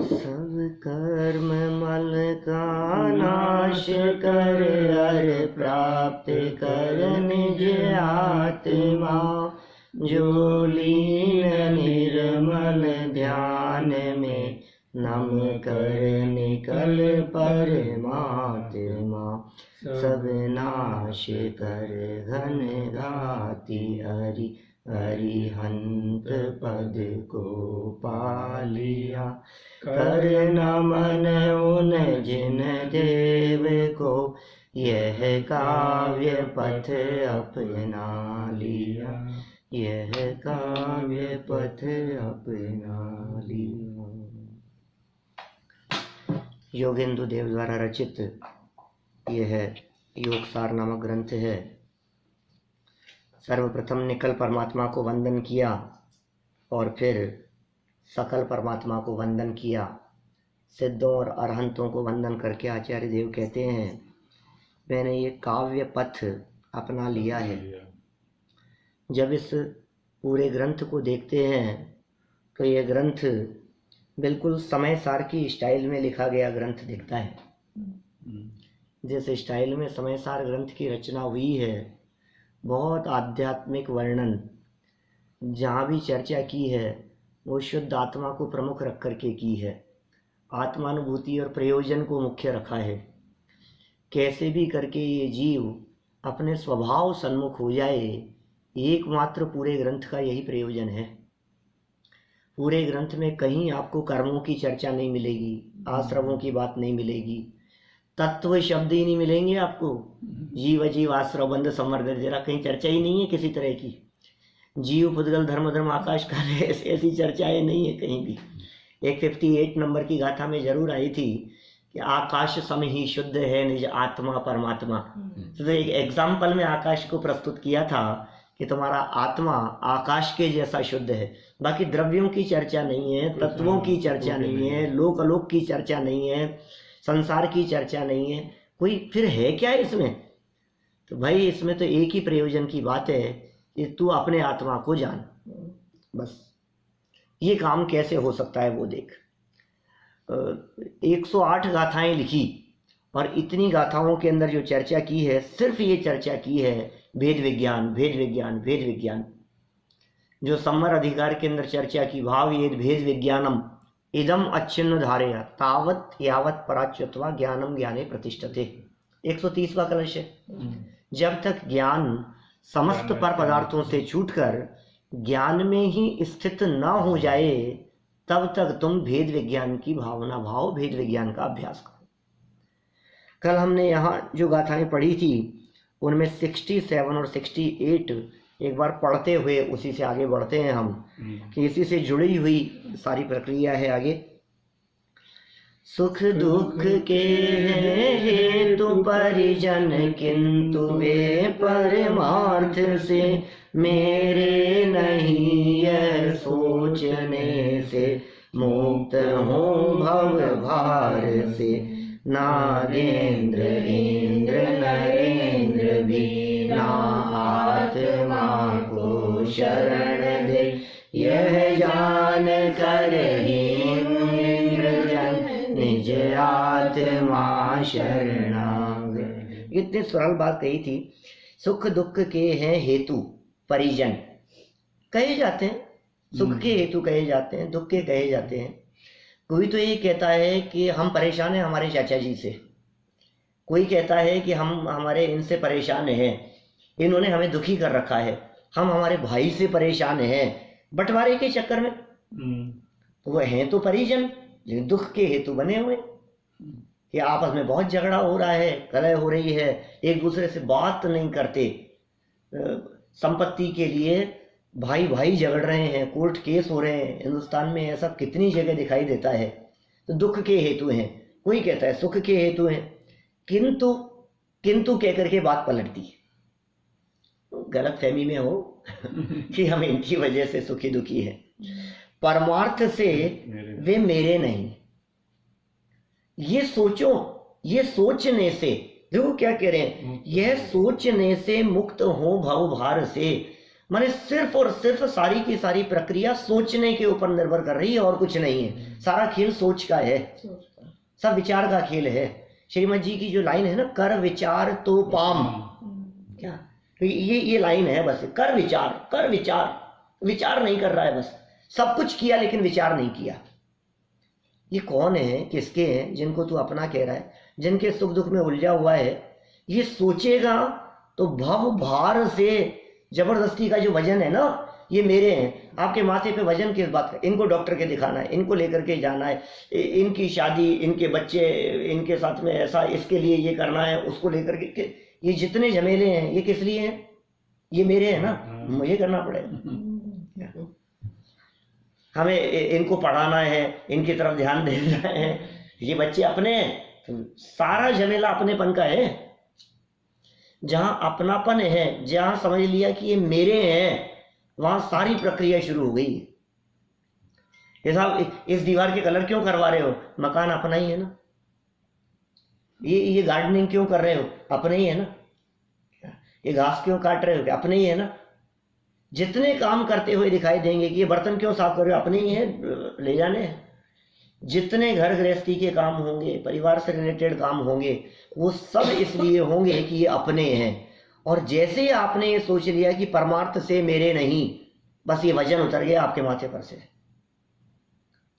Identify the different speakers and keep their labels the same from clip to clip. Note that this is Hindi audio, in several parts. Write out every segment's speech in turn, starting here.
Speaker 1: सब कर्म मल का नाश कर हर प्राप्त कर निज आत्मा, जो लीन निर्मल ध्यान में नम कर निकल परमात्मा। सब नाश कर घन घाति हरि अरिहंत पद को पा लिया। कर नमन उन जिन देव को यह काव्य पथ अपना लिया, यह काव्य पथ अपना लिया। योगेंदु देव द्वारा रचित यह योगसार नामक ग्रंथ है। सर्वप्रथम निकल परमात्मा को वंदन किया और फिर सकल परमात्मा को वंदन किया। सिद्धों और अरहंतों को वंदन करके आचार्य देव कहते हैं, मैंने ये काव्य पथ अपना लिया है। जब इस पूरे ग्रंथ को देखते हैं तो ये ग्रंथ बिल्कुल समय सार की स्टाइल में लिखा गया ग्रंथ दिखता है। जिस स्टाइल में समय सार ग्रंथ की रचना हुई है, बहुत आध्यात्मिक वर्णन जहाँ भी चर्चा की है वो शुद्ध आत्मा को प्रमुख रख करके की है। आत्मानुभूति और प्रयोजन को मुख्य रखा है। कैसे भी करके ये जीव अपने स्वभाव सन्मुख हो जाए, एकमात्र पूरे ग्रंथ का यही प्रयोजन है। पूरे ग्रंथ में कहीं आपको कर्मों की चर्चा नहीं मिलेगी, आश्रमों की बात नहीं मिलेगी, तत्व शब्द ही नहीं मिलेंगे आपको। जीव अजीव आश्रव बंध संवर्ग जरा कहीं चर्चा ही नहीं है किसी तरह की। जीव पुद्गल धर्म धर्म आकाश काल ऐसी चर्चाएं नहीं है कहीं भी। 158 नंबर की गाथा में जरूर आई थी कि आकाश सम ही शुद्ध है निज आत्मा परमात्मा। तो एक एग्जाम्पल में आकाश को प्रस्तुत किया था कि तुम्हारा आत्मा आकाश के जैसा शुद्ध है। बाकी द्रव्यों की चर्चा नहीं है, तत्वों की चर्चा नहीं है, लोक अलोक की चर्चा नहीं है, संसार की चर्चा नहीं है। कोई फिर है क्या इसमें? तो भाई इसमें तो एक ही प्रयोजन की बात है कि तू अपने आत्मा को जान। बस ये काम कैसे हो सकता है वो देख। 108 गाथाएं लिखी और इतनी गाथाओं के अंदर जो चर्चा की है, सिर्फ ये चर्चा की है भेद विज्ञान, भेद विज्ञान, भेद विज्ञान। जो सम्मर अधिकार के अंदर चर्चा की, भाव ये भेद विज्ञानम इदम अच्छिन्न धारेय तावत यावत पराच्युत्वा ज्ञानम ज्ञाने प्रतिष्ठते। 130वां कलश है। जब तक ज्ञान समस्त पर पदार्थों से छूटकर ज्ञान में ही स्थित न हो जाए, तब तक तुम भेद विज्ञान की भावना भाव, भेद विज्ञान का अभ्यास करो। कल हमने यहाँ जो गाथाएं पढ़ी थी उनमें 67 और 68 एक बार पढ़ते हुए उसी से आगे बढ़ते हैं हम, कि इसी से जुड़ी हुई सारी प्रक्रिया है आगे। सुख दुख के हेतु परिजन किंतु वे परमार्थ से मेरे नहीं, यह सोचने से मुक्त हो भव भार से। नागेंद्र इंद्र नरेंद्र भी ना आत्मा को शरण दे, यह जान कर इंद्र जन निज आत्मा शरणागत। इतनी सरल बात कही थी। सुख दुख के हैं हेतु परिजन कहे जाते हैं, सुख के हेतु कहे जाते हैं, दुख के कहे जाते हैं। कोई तो ये कहता है कि हम परेशान हैं हमारे चाचा जी से, कोई कहता है कि हम हमारे इनसे परेशान हैं, इन्होंने हमें दुखी कर रखा है, हम हमारे भाई से परेशान हैं, बंटवारे के चक्कर में। वो हैं तो परिजन, लेकिन दुख के हेतु बने हुए कि आपस में बहुत झगड़ा हो रहा है, कलह हो रही है, एक दूसरे से बात नहीं करते, संपत्ति के लिए भाई भाई झगड़ रहे हैं, कोर्ट केस हो रहे हैं। हिंदुस्तान में ऐसा कितनी जगह दिखाई देता है। तो दुख के हेतु हैं, कोई कहता है सुख के हेतु हैं, किंतु किंतु कह करके बात पलटती है। गलत फहमी में हो कि हम इनकी वजह से सुखी दुखी हैं। परमार्थ से वे मेरे नहीं, ये सोचो, ये सोचने से, देखो क्या कह रहे हैं, यह सोचने से मुक्त हो भव भार से। माने सिर्फ और सिर्फ सारी की सारी प्रक्रिया सोचने के ऊपर निर्भर कर रही है और कुछ नहीं है। सारा खेल सोच का है, सब विचार का खेल है। श्रीमद जी की जो लाइन है ना, कर विचार तो पाम, क्या ये लाइन है बस, कर विचार, विचार नहीं कर रहा है, बस सब कुछ किया लेकिन विचार नहीं किया। ये कौन है, किसके हैं, जिनको तू अपना कह रहा है, जिनके सुख दुख में उलझा हुआ है। ये सोचेगा तो भव भार से जबरदस्ती का जो वजन है ना, ये मेरे हैं। आपके माथे पे वजन किस बात का, इनको डॉक्टर के दिखाना है, इनको लेकर के जाना है, इनकी शादी, इनके बच्चे, इनके साथ में ऐसा, इसके लिए ये करना है, उसको लेकर के, ये जितने झमेले हैं ये किस लिए हैं, ये मेरे हैं ना, मुझे करना पड़ेगा। हमें इनको पढ़ाना है, इनकी तरफ ध्यान देना है, ये बच्चे अपने हैं, तो सारा झमेला अपनेपन का है। जहां अपनापन है, जहां समझ लिया कि ये मेरे हैं, वहां सारी प्रक्रिया शुरू हो गई। ये साहब इस दीवार के कलर क्यों करवा रहे हो, मकान अपना ही है ना। ये गार्डनिंग क्यों कर रहे हो, अपने ही है ना। ये घास क्यों काट रहे हो, अपने ही है ना। जितने काम करते हुए दिखाई देंगे कि ये बर्तन क्यों साफ कर रहे हो, अपने ही है, ले जाने हैं। जितने घर गृहस्थी के काम होंगे, परिवार से रिलेटेड काम होंगे, वो सब इसलिए होंगे कि ये अपने हैं। और जैसे ही आपने ये सोच लिया कि परमार्थ से मेरे नहीं, बस ये वजन उतर गया आपके माथे पर से,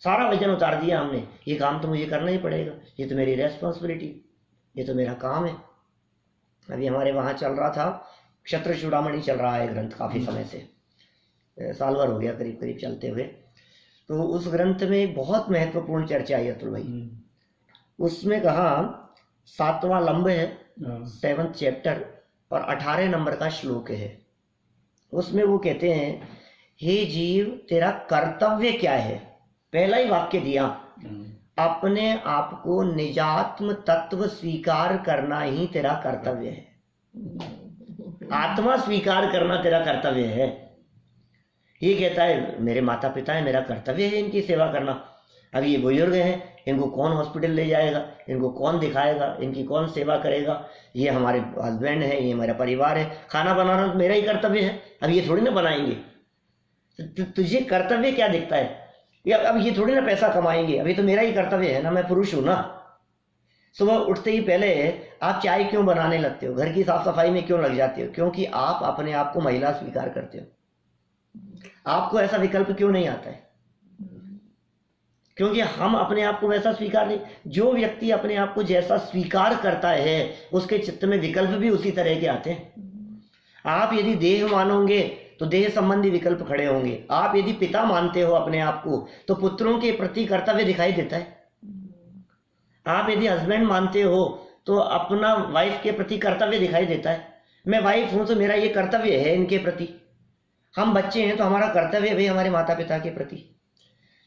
Speaker 1: सारा वजन उतार दिया हमने। ये काम तो मुझे करना ही पड़ेगा, ये तो मेरी रेस्पॉन्सिबिलिटी, ये तो मेरा काम है। अभी हमारे वहाँ चल रहा था क्षत्र चूड़ामणि, चल रहा है ग्रंथ काफ़ी समय से, साल भर हो गया करीब करीब चलते हुए। तो उस ग्रंथ में बहुत महत्वपूर्ण चर्चा आई अतुल भाई। उसमें कहा 7वां लंब है, 7th चैप्टर, और 18 नंबर का श्लोक है। उसमें वो कहते हैं, हे जीव तेरा कर्तव्य क्या है। पहला ही वाक्य दिया, अपने आप को निजात्म तत्व स्वीकार करना ही तेरा कर्तव्य है। आत्मा स्वीकार करना तेरा कर्तव्य है। ये कहता है मेरे माता पिता है, मेरा कर्तव्य है इनकी सेवा करना। अब ये बुजुर्ग हैं, इनको कौन हॉस्पिटल ले जाएगा, इनको कौन दिखाएगा, इनकी कौन सेवा करेगा। ये हमारे हस्बैंड है, ये मेरा परिवार है, खाना बनाना तो मेरा ही कर्तव्य है। अब ये थोड़ी ना बनाएंगे, तुझे कर्तव्य क्या दिखता है, या अब ये थोड़ी ना पैसा कमाएंगे, अभी तो मेरा ही कर्तव्य है ना, मैं पुरुष हूं ना। सुबह उठते ही पहले आप चाय क्यों बनाने लगते हो, घर की साफ सफाई में क्यों लग जाते हो, क्योंकि आप अपने आप को महिला स्वीकार करते हो। आपको ऐसा विकल्प क्यों नहीं आता है, क्योंकि हम अपने आप को वैसा स्वीकार नहीं। जो व्यक्ति अपने आप को जैसा स्वीकार करता है, उसके चित्त में विकल्प भी उसी तरह के आते हैं। आप यदि देह मानोगे तो देह संबंधी विकल्प खड़े होंगे। आप यदि पिता मानते हो अपने आप को, तो पुत्रों के प्रति कर्तव्य दिखाई देता है। आप यदि हस्बैंड मानते हो तो अपना वाइफ के प्रति कर्तव्य दिखाई देता है। मैं वाइफ हूं तो मेरा ये कर्तव्य है इनके प्रति। हम बच्चे हैं तो हमारा कर्तव्य भी हमारे माता पिता के प्रति।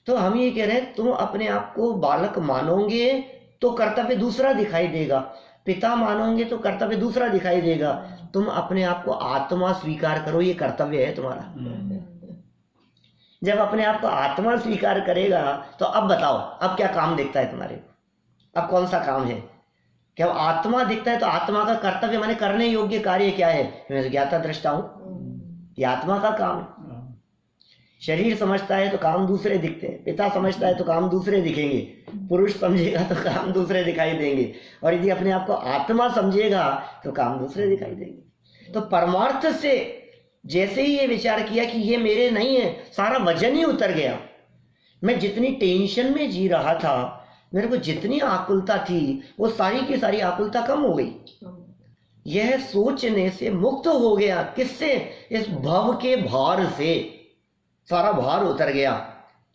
Speaker 1: तो हम ये कह रहे हैं, तुम अपने आप को बालक मानोगे तो कर्तव्य दूसरा दिखाई देगा, पिता मानोगे तो कर्तव्य दूसरा दिखाई देगा। तुम अपने आप को आत्मा स्वीकार करो, ये कर्तव्य है तुम्हारा। जब अपने आप को आत्मा स्वीकार करेगा तो अब बताओ, अब क्या काम दिखता है तुम्हारे को, अब कौन सा काम है। क्या आत्मा दिखता है तो आत्मा का कर्तव्य माने करने योग्य कार्य क्या है, मैं ज्ञाता दृष्टा हूं, ये आत्मा का काम है। शरीर समझता है तो काम दूसरे दिखते हैं, पिता समझता है तो काम दूसरे दिखेंगे, पुरुष समझेगा तो काम दूसरे दिखाई देंगे, और यदि अपने आप को आत्मा समझेगा तो काम दूसरे दिखाई देंगे। तो परमार्थ से जैसे ही ये विचार किया कि ये मेरे नहीं है, सारा वजन ही उतर गया। मैं जितनी टेंशन में जी रहा था, मेरे को जितनी आकुलता थी, वो सारी की सारी आकुलता कम हो गई। यह सोचने से मुक्त हो गया। किससे? इस भव के भार से सारा भार उतर गया।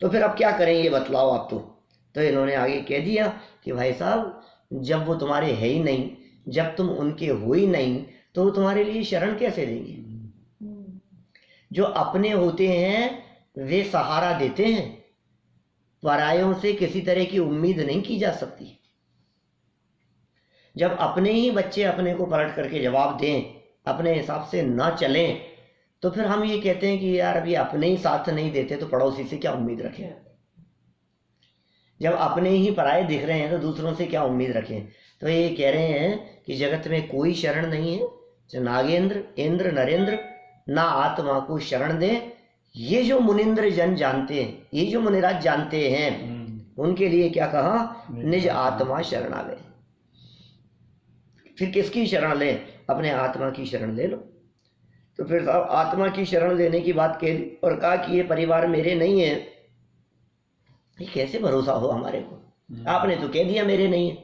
Speaker 1: तो फिर अब क्या करें ये बतलाओ आप। तो इन्होंने आगे कह दिया कि भाई साहब, जब वो तुम्हारे है ही नहीं, जब तुम उनके हो ही नहीं, तो वो तुम्हारे लिए शरण कैसे देंगे। जो अपने होते हैं वे सहारा देते हैं, परायों से किसी तरह की उम्मीद नहीं की जा सकती। जब अपने ही बच्चे अपने को पलट करके जवाब दें, अपने हिसाब से ना चलें, तो फिर हम ये कहते हैं कि यार अभी अपने ही साथ नहीं देते तो पड़ोसी से क्या उम्मीद रखें। जब अपने ही पराये दिख रहे हैं तो दूसरों से क्या उम्मीद रखें। तो ये कह रहे हैं कि जगत में कोई शरण नहीं है, नागेंद्र, इंद्र, नरेंद्र, ना आत्मा को शरण दें। ये जो मुनिंद्र जन जानते हैं, ये जो मुनिराज जानते हैं, उनके लिए क्या कहा? निज आत्मा शरणावे। फिर किसकी शरण ले? अपने आत्मा की शरण ले लो। तो फिर साहब आत्मा की शरण लेने की बात कही और कहा कि ये परिवार मेरे नहीं है। ये कैसे भरोसा हो हमारे को? आपने तो कह दिया मेरे नहीं है।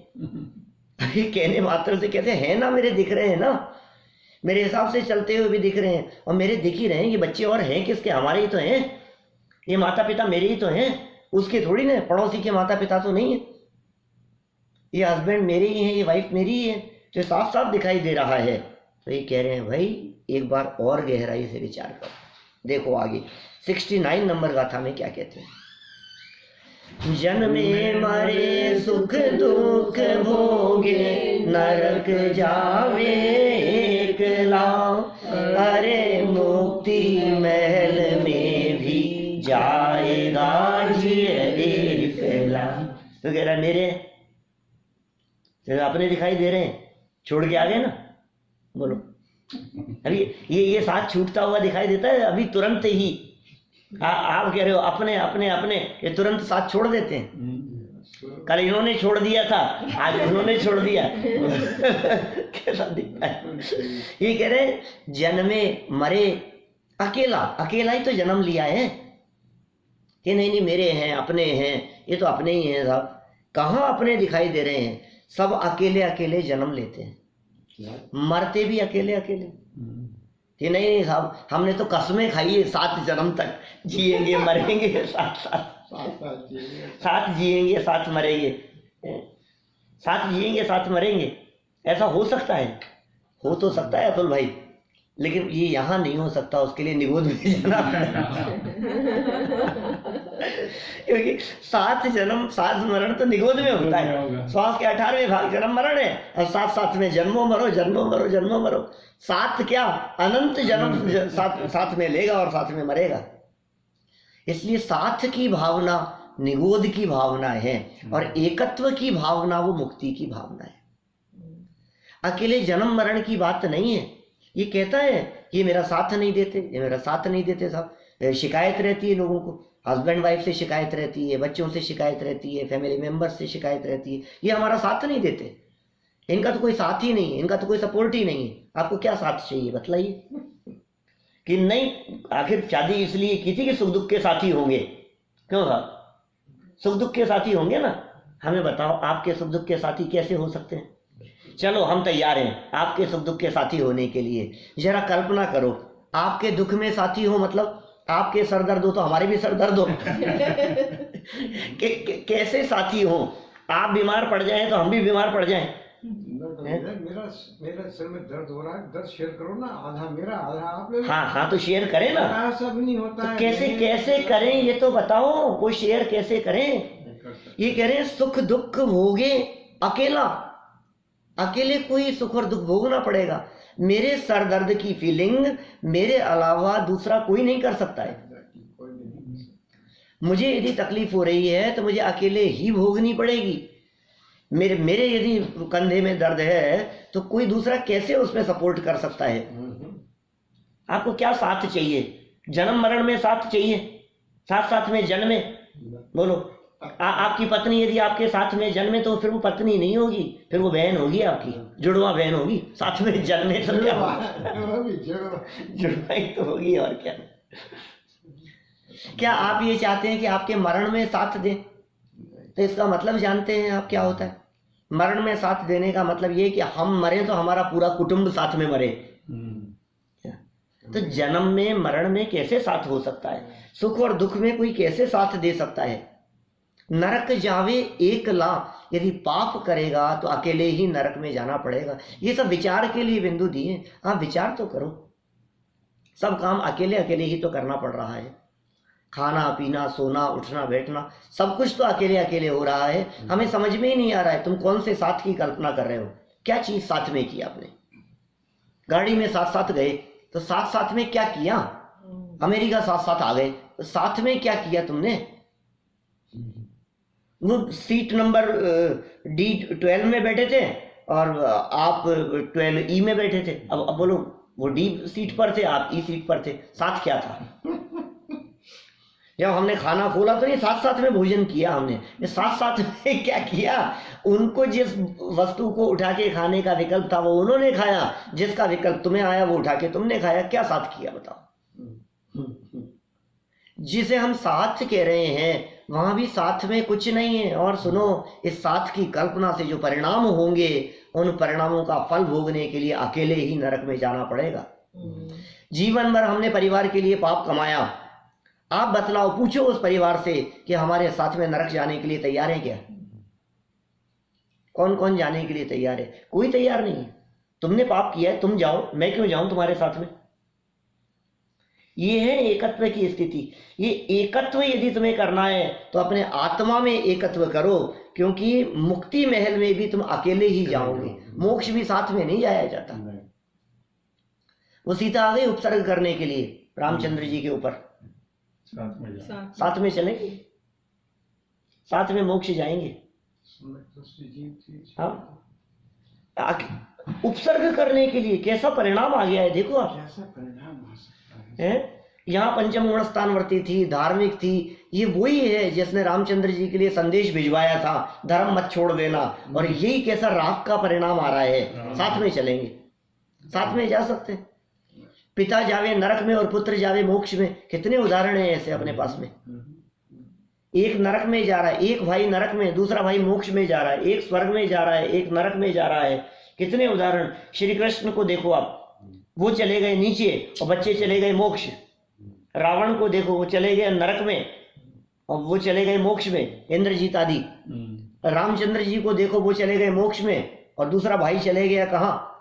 Speaker 1: ये कहने मात्र से कैसे है ना, मेरे दिख रहे हैं ना, मेरे हिसाब से चलते हुए भी दिख रहे हैं, और मेरे दिख ही रहे हैं। ये बच्चे और हैं किसके? हमारे ही तो हैं। ये माता पिता मेरे ही तो हैं, उसके थोड़ी ना, पड़ोसी के माता पिता तो नहीं है। ये हस्बैंड मेरे ही हैं, ये वाइफ मेरी ही है, जो साफ साफ दिखाई दे रहा है। तो ये कह रहे हैं भाई एक बार और गहराई से विचार करो। देखो आगे 69 नंबर गाथा में क्या कहते हैं? जन्मे मरे सुख दुख भोगे, नरक जावे एकला, अरे मुक्ति महल में भी जाएगा जिए एकला। तो कह रहा मेरे तो अपने दिखाई दे रहे हैं, छोड़ के आ गए ना। बोलो अभी ये साथ छूटता हुआ दिखाई देता है अभी तुरंत ही। आप कह रहे हो अपने अपने अपने, ये तुरंत साथ छोड़ देते हैं। कल इन्होंने छोड़ दिया था, आज उन्होंने छोड़ दिया। कैसा दिखता है? ये कह रहे जन्मे मरे, अकेला अकेला ही तो जन्म लिया है कि नहीं मेरे हैं, अपने हैं, ये तो अपने ही हैं साहब। कहाँ अपने दिखाई दे रहे हैं? सब अकेले अकेले जन्म लेते हैं, मरते भी अकेले अकेले। कि नहीं साहब हमने तो कसमें खाई है 7 जन्म तक जिएंगे मरेंगे, साथ जिएंगे साथ मरेंगे, साथ जिएंगे साथ मरेंगे। ऐसा हो सकता है? हो तो सकता है अतुल भाई, लेकिन ये यहाँ नहीं हो सकता। उसके लिए निगोद में जाना क्योंकि 7 जन्म 7 मरण तो निगोद में होता है। श्वास के 18वें भाग जन्म मरण है, और साथ साथ में जन्मों मरो जन्मों मरो जन्मों मरो। 7 क्या अनंत जन्म साथ में लेगा और साथ में मरेगा। इसलिए साथ की भावना निगोद की भावना है, और एकत्व की भावना वो मुक्ति की भावना है। अकेले जन्म मरण की बात नहीं है। ये कहता है ये मेरा साथ नहीं देते, ये मेरा साथ नहीं देते साहब। शिकायत रहती है लोगों को, हस्बैंड वाइफ से शिकायत रहती है, बच्चों से शिकायत रहती है, फैमिली मेंबर्स से शिकायत रहती है, ये हमारा साथ नहीं देते, इनका तो कोई साथ ही नहीं है, इनका तो कोई सपोर्ट ही नहीं है। आपको क्या साथ चाहिए बतलाइए? कि नहीं आखिर शादी इसलिए की थी कि सुख दुख के साथी होंगे। क्यों साहब? सुख दुख के साथी होंगे ना। हमें बताओ आपके सुख दुख के साथी कैसे हो सकते हैं? चलो हम तैयार हैं आपके सुख दुख के साथी होने के लिए। जरा कल्पना करो आपके दुख में साथी हो, मतलब आपके सर दर्द हो तो हमारे भी सर दर्द हो। कैसे साथी हो? आप बीमार पड़ जाएं तो हम भी बीमार पड़ जाएं।
Speaker 2: मेरा सर में दर्द हो रहा है, दर्द शेयर करो ना, आधा मेरा आधा आप ले लो।
Speaker 1: हाँ तो शेयर करें ना।
Speaker 2: ऐसा भी नहीं होता
Speaker 1: तो
Speaker 2: है।
Speaker 1: कैसे करें ये तो बताओ, वो शेयर कैसे करें? ये कह रहे हैं सुख दुख भोगे अकेला, अकेले कोई सुख और दुख भोगना पड़ेगा। मेरे सर दर्द की फीलिंग मेरे अलावा दूसरा कोई नहीं कर सकता है। मुझे यदि तकलीफ हो रही है तो मुझे अकेले ही भोगनी पड़ेगी। मेरे यदि कंधे में दर्द है तो कोई दूसरा कैसे उसमें सपोर्ट कर सकता है? आपको क्या साथ चाहिए? जन्म मरण में साथ चाहिए, साथ साथ में जन्मे। बोलो आपकी पत्नी यदि आपके साथ में जन्मे तो फिर वो पत्नी नहीं होगी, फिर वो बहन होगी, आपकी जुड़वा बहन होगी। साथ में जन्मे तो क्या जुड़वा ही तो होगी, और क्या। क्या आप ये चाहते हैं कि आपके मरण में साथ दें? तो इसका मतलब जानते हैं आप क्या होता है? मरण में साथ देने का मतलब ये कि हम मरे तो हमारा पूरा कुटुंब साथ में मरे। तो जन्म में मरण में कैसे साथ हो सकता है? सुख और दुख में कोई कैसे साथ दे सकता है? नरक जावे एकला, यदि पाप करेगा तो अकेले ही नरक में जाना पड़ेगा। ये सब विचार के लिए बिंदु दिए, आप विचार तो करो। सब काम अकेले अकेले ही तो करना पड़ रहा है। खाना पीना सोना उठना बैठना सब कुछ तो अकेले अकेले हो रहा है। हमें समझ में ही नहीं आ रहा है तुम कौन से साथ की कल्पना कर रहे हो। क्या चीज साथ में की आपने? गाड़ी में साथ साथ गए तो साथ साथ में क्या किया? अमेरिका साथ साथ आ गए तो साथ में क्या किया तुमने? वो सीट नंबर D12 में बैठे थे और आप 12E में बैठे थे। अब बोलो वो डी सीट पर थे, आप ई सीट पर थे, साथ क्या था? जब हमने खाना खोला तो ये साथ साथ में भोजन किया हमने, ये साथ साथ में क्या किया? उनको जिस वस्तु को उठा के खाने का विकल्प था वो उन्होंने खाया, जिसका विकल्प तुम्हें आया वो उठा के तुमने खाया। क्या साथ किया बताओ? जिसे हम साथ कह रहे हैं वहां भी साथ में कुछ नहीं है। और सुनो, इस साथ की कल्पना से जो परिणाम होंगे उन परिणामों का फल भोगने के लिए अकेले ही नरक में जाना पड़ेगा। जीवन भर हमने परिवार के लिए पाप कमाया, आप बतलाओ, पूछो उस परिवार से कि हमारे साथ में नरक जाने के लिए तैयार है क्या? कौन कौन जाने के लिए तैयार है? कोई तैयार नहीं है। तुमने पाप किया है, तुम जाओ, मैं क्यों जाऊं तुम्हारे साथ में? ये है एकत्व की स्थिति। ये एकत्व यदि तुम्हें करना है तो अपने आत्मा में एकत्व करो, क्योंकि मुक्ति महल में भी तुम अकेले ही जाओगे, मोक्ष भी साथ में नहीं जाया जाता। वो सीता आ गई उपसर्ग करने के लिए रामचंद्र जी के ऊपर, साथ में चलेंगे, साथ में मोक्ष जाएंगे। हाँ, उपसर्ग करने के लिए कैसा परिणाम आ गया है देखो आप।
Speaker 2: कैसा परिणाम आ सकता
Speaker 1: है? यहाँ पंचम गुण स्थानवर्ती थी, धार्मिक थी, ये वही है जिसने रामचंद्र जी के लिए संदेश भिजवाया था, धर्म मत छोड़ देना। और यही कैसा राग का परिणाम आ रहा है। साथ में चलेंगे, साथ में जा सकते हैं। पिता जावे नरक में और पुत्र जावे मोक्ष में, कितने उदाहरण हैं ऐसे अपने पास में। एक नरक में जा रहा है, एक भाई नरक में, दूसरा भाई मोक्ष में जा रहा है, एक स्वर्ग में जा रहा है, एक नरक में जा रहा है। कितने उदाहरण। श्री कृष्ण को देखो आप, वो चले गए नीचे और बच्चे चले गए मोक्ष। रावण को देखो, वो चले गए नरक में और वो चले गए मोक्ष में, इंद्रजीत आदि। रामचंद्र जी को देखो, वो चले गए मोक्ष में और दूसरा भाई चले गया कहाँ?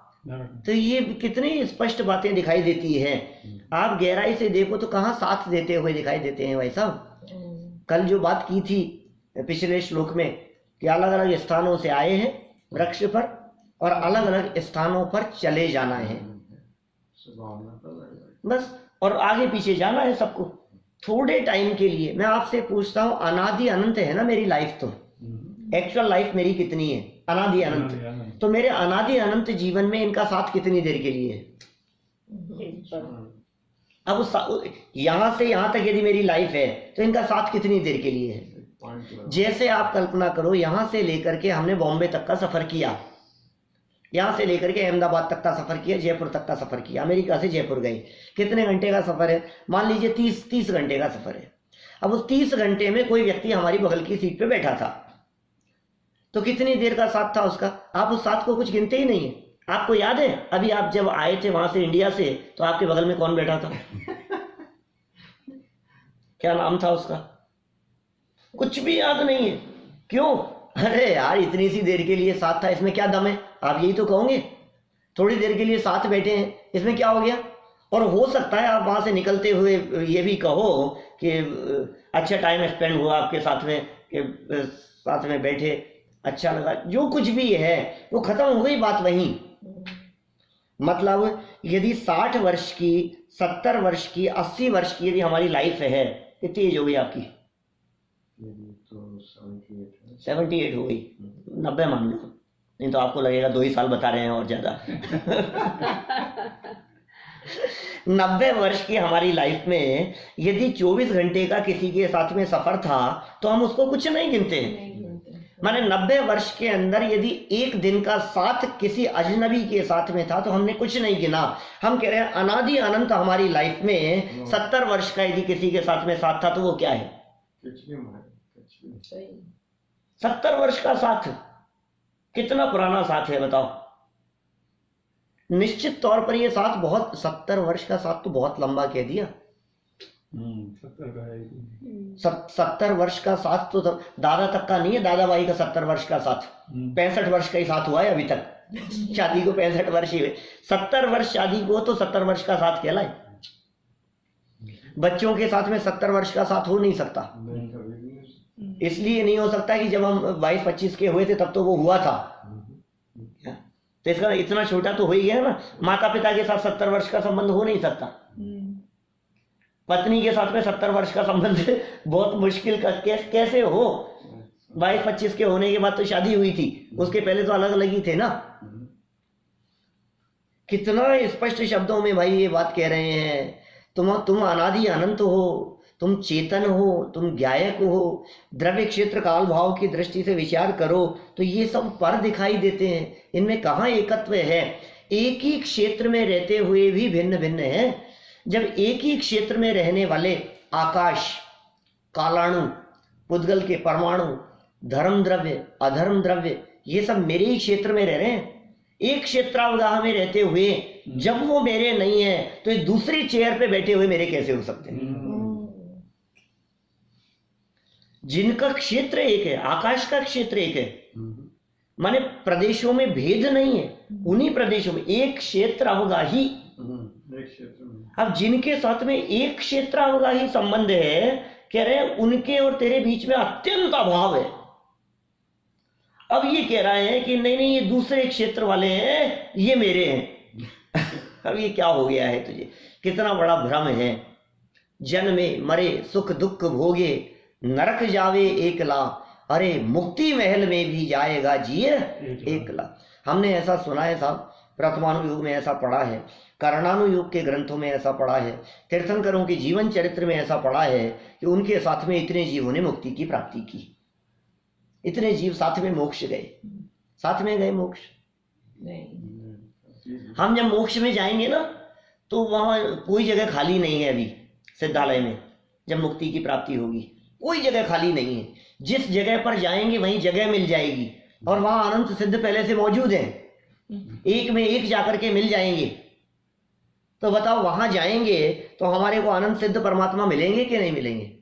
Speaker 1: तो ये कितनी स्पष्ट बातें दिखाई देती हैं। आप गहराई से देखो तो कहाँ साथ देते हुए दिखाई देते हैं भाई साहब। कल जो बात की थी पिछले श्लोक में कि अलग अलग स्थानों से आए हैं वृक्ष पर और अलग अलग स्थानों पर चले जाना है बस, और आगे पीछे जाना है सबको थोड़े टाइम के लिए। मैं आपसे पूछता हूँ, अनादि अनंत है ना मेरी लाइफ, तो एक्चुअल लाइफ मेरी कितनी है? अनादि अनंत। तो मेरे अनादि अनंत जीवन में इनका साथ कितनी देर के लिए है? अब यहां से यहां तक यदि मेरी लाइफ है तो इनका साथ कितनी देर के लिए है? जैसे आप कल्पना करो, यहां से लेकर के हमने बॉम्बे तक का सफर किया, यहां से लेकर के अहमदाबाद तक का सफर किया, जयपुर तक का सफर किया, अमेरिका से जयपुर गए, कितने घंटे का सफर है? मान लीजिए 30 घंटे का सफर है। अब उस 30 घंटे में कोई व्यक्ति हमारी बगल की सीट पे बैठा था, तो कितनी देर का साथ था उसका? आप उस साथ को कुछ गिनते ही नहीं है। आपको याद है अभी आप जब आए थे वहां से इंडिया से, तो आपके बगल में कौन बैठा था? क्या नाम था उसका? कुछ भी याद नहीं है। क्यों? अरे यार, इतनी सी देर के लिए साथ था, इसमें क्या दम है? आप यही तो कहोगे। थोड़ी देर के लिए साथ बैठे हैं, इसमें क्या हो गया? और हो सकता है आप वहां से निकलते हुए ये भी कहो कि अच्छा टाइम स्पेंड हुआ आपके साथ में, कि साथ में बैठे, अच्छा लगा। जो कुछ भी है वो खत्म हो गई बात वहीं। मतलब यदि 60 वर्ष की, 70 वर्ष की, 80 वर्ष की यदि हमारी लाइफ है, कितनी एज हो गई आपकी?
Speaker 2: तो
Speaker 1: 78 हो गई। 90 मान लो, नहीं तो आपको लगेगा 2 ही साल बता रहे हैं और ज्यादा। 90 वर्ष की हमारी लाइफ में यदि 24 घंटे का किसी के साथ में सफर था तो हम उसको कुछ नहीं गिनते हैं। माने 90 वर्ष के अंदर यदि एक दिन का साथ किसी अजनबी के साथ में था तो हमने कुछ नहीं गिना। हम कह रहे हैं अनादि अनंत हमारी लाइफ में 70 वर्ष का यदि किसी के साथ में साथ था तो वो क्या है? 70 वर्ष का साथ कितना पुराना साथ है बताओ? निश्चित तौर पर ये साथ बहुत, 70 वर्ष का साथ तो बहुत लंबा कह दिया। 70 वर्ष का साथ तो दादा तक का नहीं है, दादा भाई का 70 वर्ष का साथ 65 वर्ष का ही साथ हुआ है अभी तक। शादी को 65 वर्ष ही हुए, 70 वर्ष शादी को तो 70 वर्ष का साथ कहलाए। बच्चों के साथ में 70 वर्ष का साथ हो नहीं सकता। इसलिए नहीं हो सकता कि जब हम 22-25 के हुए थे तब तो वो हुआ था, तो इसका इतना छोटा तो हो ही गया ना। माता पिता के साथ 70 वर्ष का संबंध हो नहीं सकता। पत्नी के साथ में 70 वर्ष का संबंध बहुत मुश्किल का, कैसे हो? 22-25 के होने के बाद तो शादी हुई थी, उसके पहले तो अलग अलग ही थे ना। कितना स्पष्ट शब्दों में भाई ये बात कह रहे हैं। तुम अनादि अनंत हो, तुम चेतन हो, तुम ज्ञायक हो। द्रव्य क्षेत्र काल भाव की दृष्टि से विचार करो तो ये सब पर दिखाई देते हैं, इनमें कहाँ एकत्व है। एक ही क्षेत्र में रहते हुए भी भिन्न भिन्न है। जब एक ही क्षेत्र में रहने वाले आकाश, कालाणु, पुद्गल के परमाणु, धर्म द्रव्य, अधर्म द्रव्य, ये सब मेरे ही क्षेत्र में रह रहे हैं। एक क्षेत्रावगाह में रहते हुए जब वो मेरे नहीं है तो ये दूसरी चेयर पे बैठे हुए मेरे कैसे हो सकते हैं? जिनका क्षेत्र एक है, आकाश का क्षेत्र एक है, माने प्रदेशों में भेद नहीं है, उन्हीं प्रदेशों में एक क्षेत्र अवगाही। अब जिनके साथ में एक क्षेत्र अवगाही संबंध है, कह रहे हैं उनके और तेरे बीच में अत्यंत अभाव है। अब ये कह रहा है कि नहीं नहीं ये दूसरे क्षेत्र वाले हैं, ये मेरे हैं। अब ये क्या हो गया है तुझे? कितना बड़ा भ्रम है। जन्मे मरे सुख दुख भोगे, नरक जावे एकला, अरे मुक्ति महल में भी जाएगा जिए एकला। हमने ऐसा सुना है साहब, प्रथमानुयोग में ऐसा पढ़ा है, करणानुयोग के ग्रंथों में ऐसा पढ़ा है, तीर्थंकरों के जीवन चरित्र में ऐसा पढ़ा है कि उनके साथ में इतने जीवों ने मुक्ति की प्राप्ति की, इतने जीव साथ में मोक्ष गए। साथ में गए मोक्ष नहीं। हम जब मोक्ष में जाएंगे ना तो वहां कोई जगह खाली नहीं है। अभी सिद्धालय में जब मुक्ति की प्राप्ति होगी कोई जगह खाली नहीं है। जिस जगह पर जाएंगे वहीं जगह मिल जाएगी, और वहां अनंत सिद्ध पहले से मौजूद हैं, एक में एक जाकर के मिल जाएंगे। तो बताओ वहां जाएंगे तो हमारे को अनंत सिद्ध परमात्मा मिलेंगे कि नहीं मिलेंगे?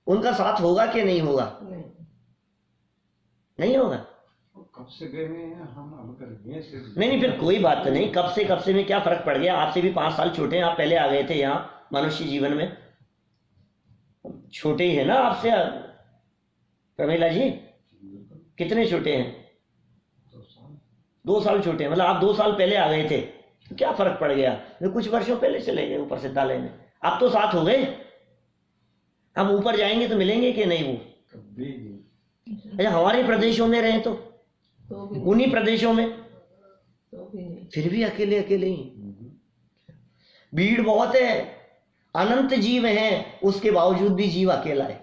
Speaker 1: उनका साथ होगा कि नहीं होगा? नहीं होगा।
Speaker 2: कब से गए हैं हम, अब कर गए से
Speaker 1: नहीं फिर कोई बात नहीं। कब से में क्या फर्क पड़ गया? आपसे भी 5 साल छोटे हैं, आप पहले आ गए थे यहाँ मनुष्य जीवन में। छोटे ही है ना आपसे प्रमीला जी? कितने छोटे हैं? 2 साल छोटे हैं, मतलब आप 2 साल पहले आ गए थे, तो क्या फर्क पड़ गया? वे कुछ वर्षों पहले चले गए ऊपर सिद्धालय में, आप तो साथ हो गए। हम ऊपर जाएंगे तो मिलेंगे कि नहीं वो? अच्छा हमारे प्रदेशों में रहे तो उन्हीं प्रदेशों में फिर भी अकेले अकेले ही। भीड़ बहुत है, अनंत जीव हैं, उसके बावजूद भी जीव अकेला है।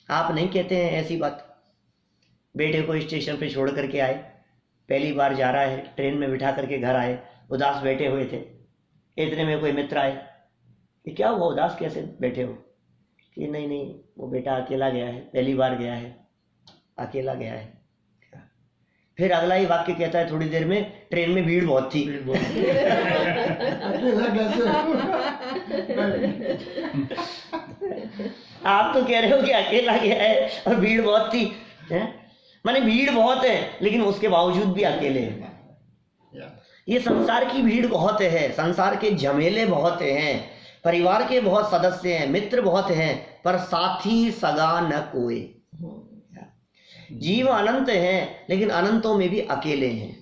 Speaker 1: आप नहीं कहते हैं ऐसी बात? बेटे को स्टेशन पे छोड़ करके आए, पहली बार जा रहा है, ट्रेन में बिठा करके घर आए, उदास बैठे हुए थे। इतने में कोई मित्र आए कि क्या हुआ, उदास कैसे बैठे हो? कि नहीं नहीं वो बेटा अकेला गया है, पहली बार गया है, अकेला गया है। फिर अगला ही वाक्य कहता है थोड़ी देर में ट्रेन में भीड़ बहुत थी। आप तो कह रहे हो कि अकेला गया है और भीड़ बहुत थी, माने भीड़ बहुत है लेकिन उसके बावजूद भी अकेले हैं। ये संसार की भीड़ बहुत है, संसार के झमेले बहुत हैं, परिवार के बहुत सदस्य हैं, मित्र बहुत हैं, पर साथी सगा न कोई। जीव अनंत हैं लेकिन अनंतों में भी अकेले हैं।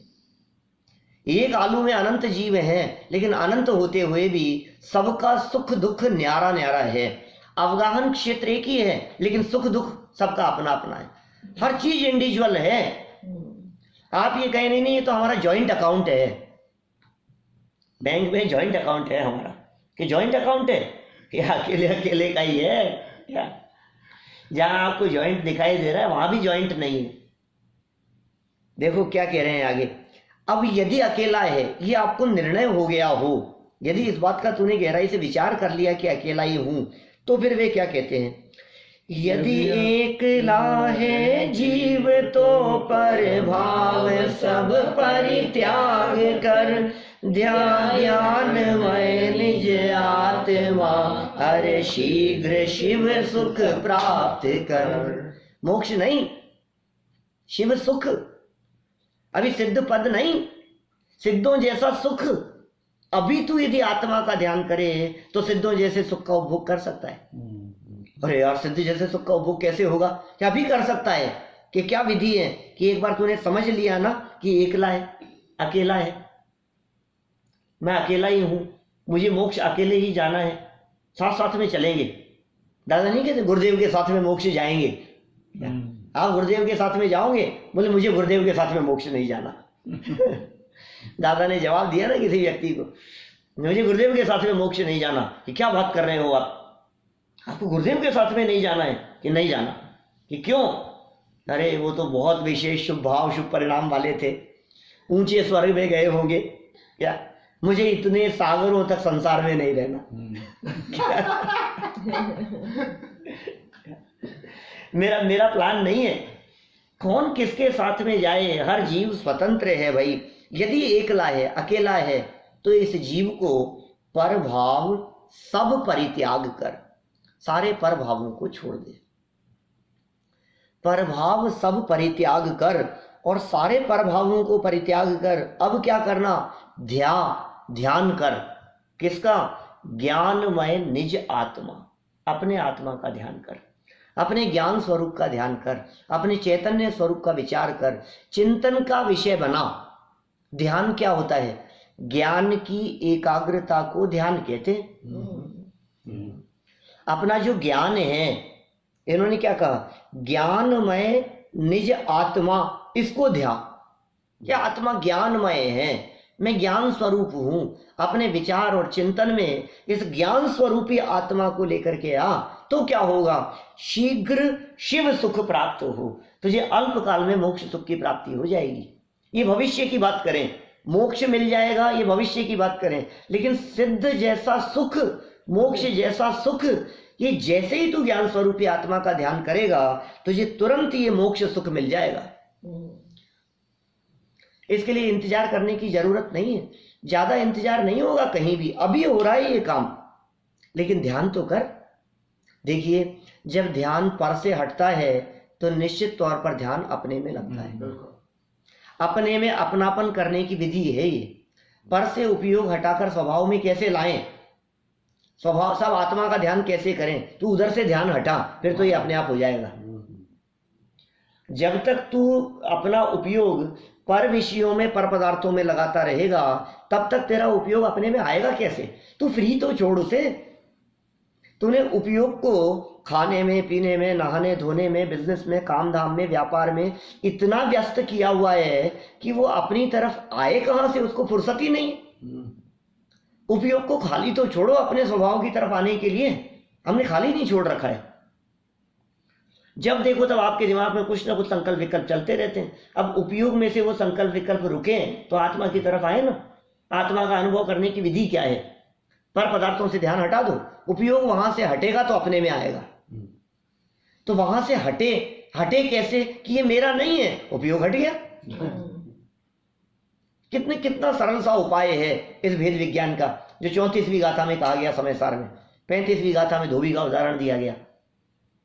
Speaker 1: एक आलू में अनंत जीव हैं लेकिन अनंत होते हुए भी सबका सुख दुख न्यारा न्यारा है। अवगाहन क्षेत्र एक ही है लेकिन सुख दुख सबका अपना अपना है, हर चीज इंडिविजुअल है। आप ये कहें नहीं ये तो हमारा जॉइंट अकाउंट है, बैंक में जॉइंट अकाउंट है हमारा, कि जॉइंट अकाउंट है कि अकेले अकेले का ही है क्या? जहां आपको जॉइंट दिखाई दे रहा है वहां भी जॉइंट नहीं है। देखो क्या कह रहे हैं आगे। अब यदि अकेला है, ये आपको निर्णय हो गया हो, यदि इस बात का तूने गहराई से विचार कर लिया कि अकेला ही हूं, तो फिर वे क्या कहते हैं, यदि एकला है जीव तो पर भाव सब परित्याग कर, ध्यानमय निज आत्मा हर शीघ्र शिव सुख प्राप्त कर। मोक्ष नहीं, शिव सुख। अभी सिद्ध पद नहीं, सिद्धों जैसा सुख। अभी तू यदि आत्मा का ध्यान करे तो सिद्धों जैसे सुख का उपभोग कर सकता है। अरे यार सिद्ध जैसे सुख का उपभोग कैसे होगा? क्या भी कर सकता है कि क्या विधि है कि एक बार तूने समझ लिया ना कि एकला है, अकेला है, मैं अकेला ही हूं, मुझे मोक्ष अकेले ही जाना है, साथ साथ में चलेंगे। दादा नहीं कहते गुरुदेव के साथ में मोक्ष जाएंगे, आप गुरुदेव के साथ में जाओगे? बोले मुझे गुरुदेव के साथ में मोक्ष नहीं जाना। दादा ने जवाब दिया ना किसी व्यक्ति को, मुझे गुरुदेव के साथ में मोक्ष नहीं जाना। कि क्या बात कर रहे हो आप, आपको गुरुदेव के साथ में नहीं जाना है? कि नहीं जाना। कि क्यों? अरे वो तो बहुत विशेष शुभ भाव शुभ परिणाम वाले थे, ऊंचे स्वर्ग में गए होंगे क्या, मुझे इतने सागरों तक संसार में नहीं रहना। मेरा प्लान नहीं है। कौन किसके साथ में जाए, हर जीव स्वतंत्र है भाई। यदि एकला है, अकेला है, तो इस जीव को पर भाव सब परित्याग कर, सारे पर भावों को छोड़ दे। पर भाव सब परित्याग कर, और सारे पर भावों को परित्याग कर। अब क्या करना? ध्यान कर। किसका? ज्ञानमय निज आत्मा, अपने आत्मा का ध्यान कर, अपने ज्ञान स्वरूप का ध्यान कर, अपने चैतन्य स्वरूप का विचार कर, चिंतन का विषय बना। ध्यान क्या होता है? ज्ञान की एकाग्रता को ध्यान कहते हैं। अपना जो ज्ञान है, इन्होंने क्या कहा? ज्ञानमय निज आत्मा, इसको ध्यान। क्या आत्मा ज्ञानमय है, मैं ज्ञान स्वरूप हूं। अपने विचार और चिंतन में इस ज्ञान स्वरूपी आत्मा को लेकर के आ, तो क्या होगा? शीघ्र शिव सुख प्राप्त हो, तुझे अल्प काल में मोक्ष सुख की प्राप्ति हो जाएगी। ये भविष्य की बात करें, मोक्ष मिल जाएगा, ये भविष्य की बात करें। लेकिन सिद्ध जैसा सुख, मोक्ष जैसा सुख, ये जैसे ही तू ज्ञान स्वरूपी आत्मा का ध्यान करेगा, तुझे तुरंत ये मोक्ष सुख मिल जाएगा। इसके लिए इंतजार करने की जरूरत नहीं है, ज्यादा इंतजार नहीं होगा कहीं भी। अभी हो रहा है ये काम, लेकिन ध्यान तो कर। देखिए, जब ध्यान पर से हटता है तो निश्चित तौर पर ध्यान अपने में लगता है। अपने में अपनापन करने की विधि है ये। पर से उपयोग हटाकर स्वभाव में कैसे लाएं, स्वभाव सब आत्मा का ध्यान कैसे करें? तू उधर से ध्यान हटा, फिर तो ये अपने आप हो जाएगा। जब तक तू अपना उपयोग पर विषयों में, पर पदार्थों में लगाता रहेगा, तब तक तेरा उपयोग अपने में आएगा कैसे? तू फ्री तो छोड़ उसे। तूने उपयोग को खाने में, पीने में, नहाने धोने में, बिजनेस में, काम धाम में, व्यापार में इतना व्यस्त किया हुआ है कि वो अपनी तरफ आए कहां से, उसको फुर्सत ही नहीं। उपयोग को खाली तो छोड़ो, अपने स्वभाव की तरफ आने के लिए हमने खाली नहीं छोड़ रखा है। जब देखो तब आपके दिमाग में कुछ ना कुछ संकल्प विकल्प चलते रहते हैं। अब उपयोग में से वो संकल्प विकल्प रुके तो आत्मा की तरफ आए ना। आत्मा का अनुभव करने की विधि क्या है? पर पदार्थों से ध्यान हटा दो, उपयोग वहां से हटेगा तो अपने में आएगा। तो वहां से हटे कैसे? कि ये मेरा नहीं है, उपयोग हट गया। कितना सरल सा उपाय है इस भेद विज्ञान का, जो 34वीं गाथा में कहा गया समय सार में। 35वीं गाथा में धोबी का उदाहरण दिया गया।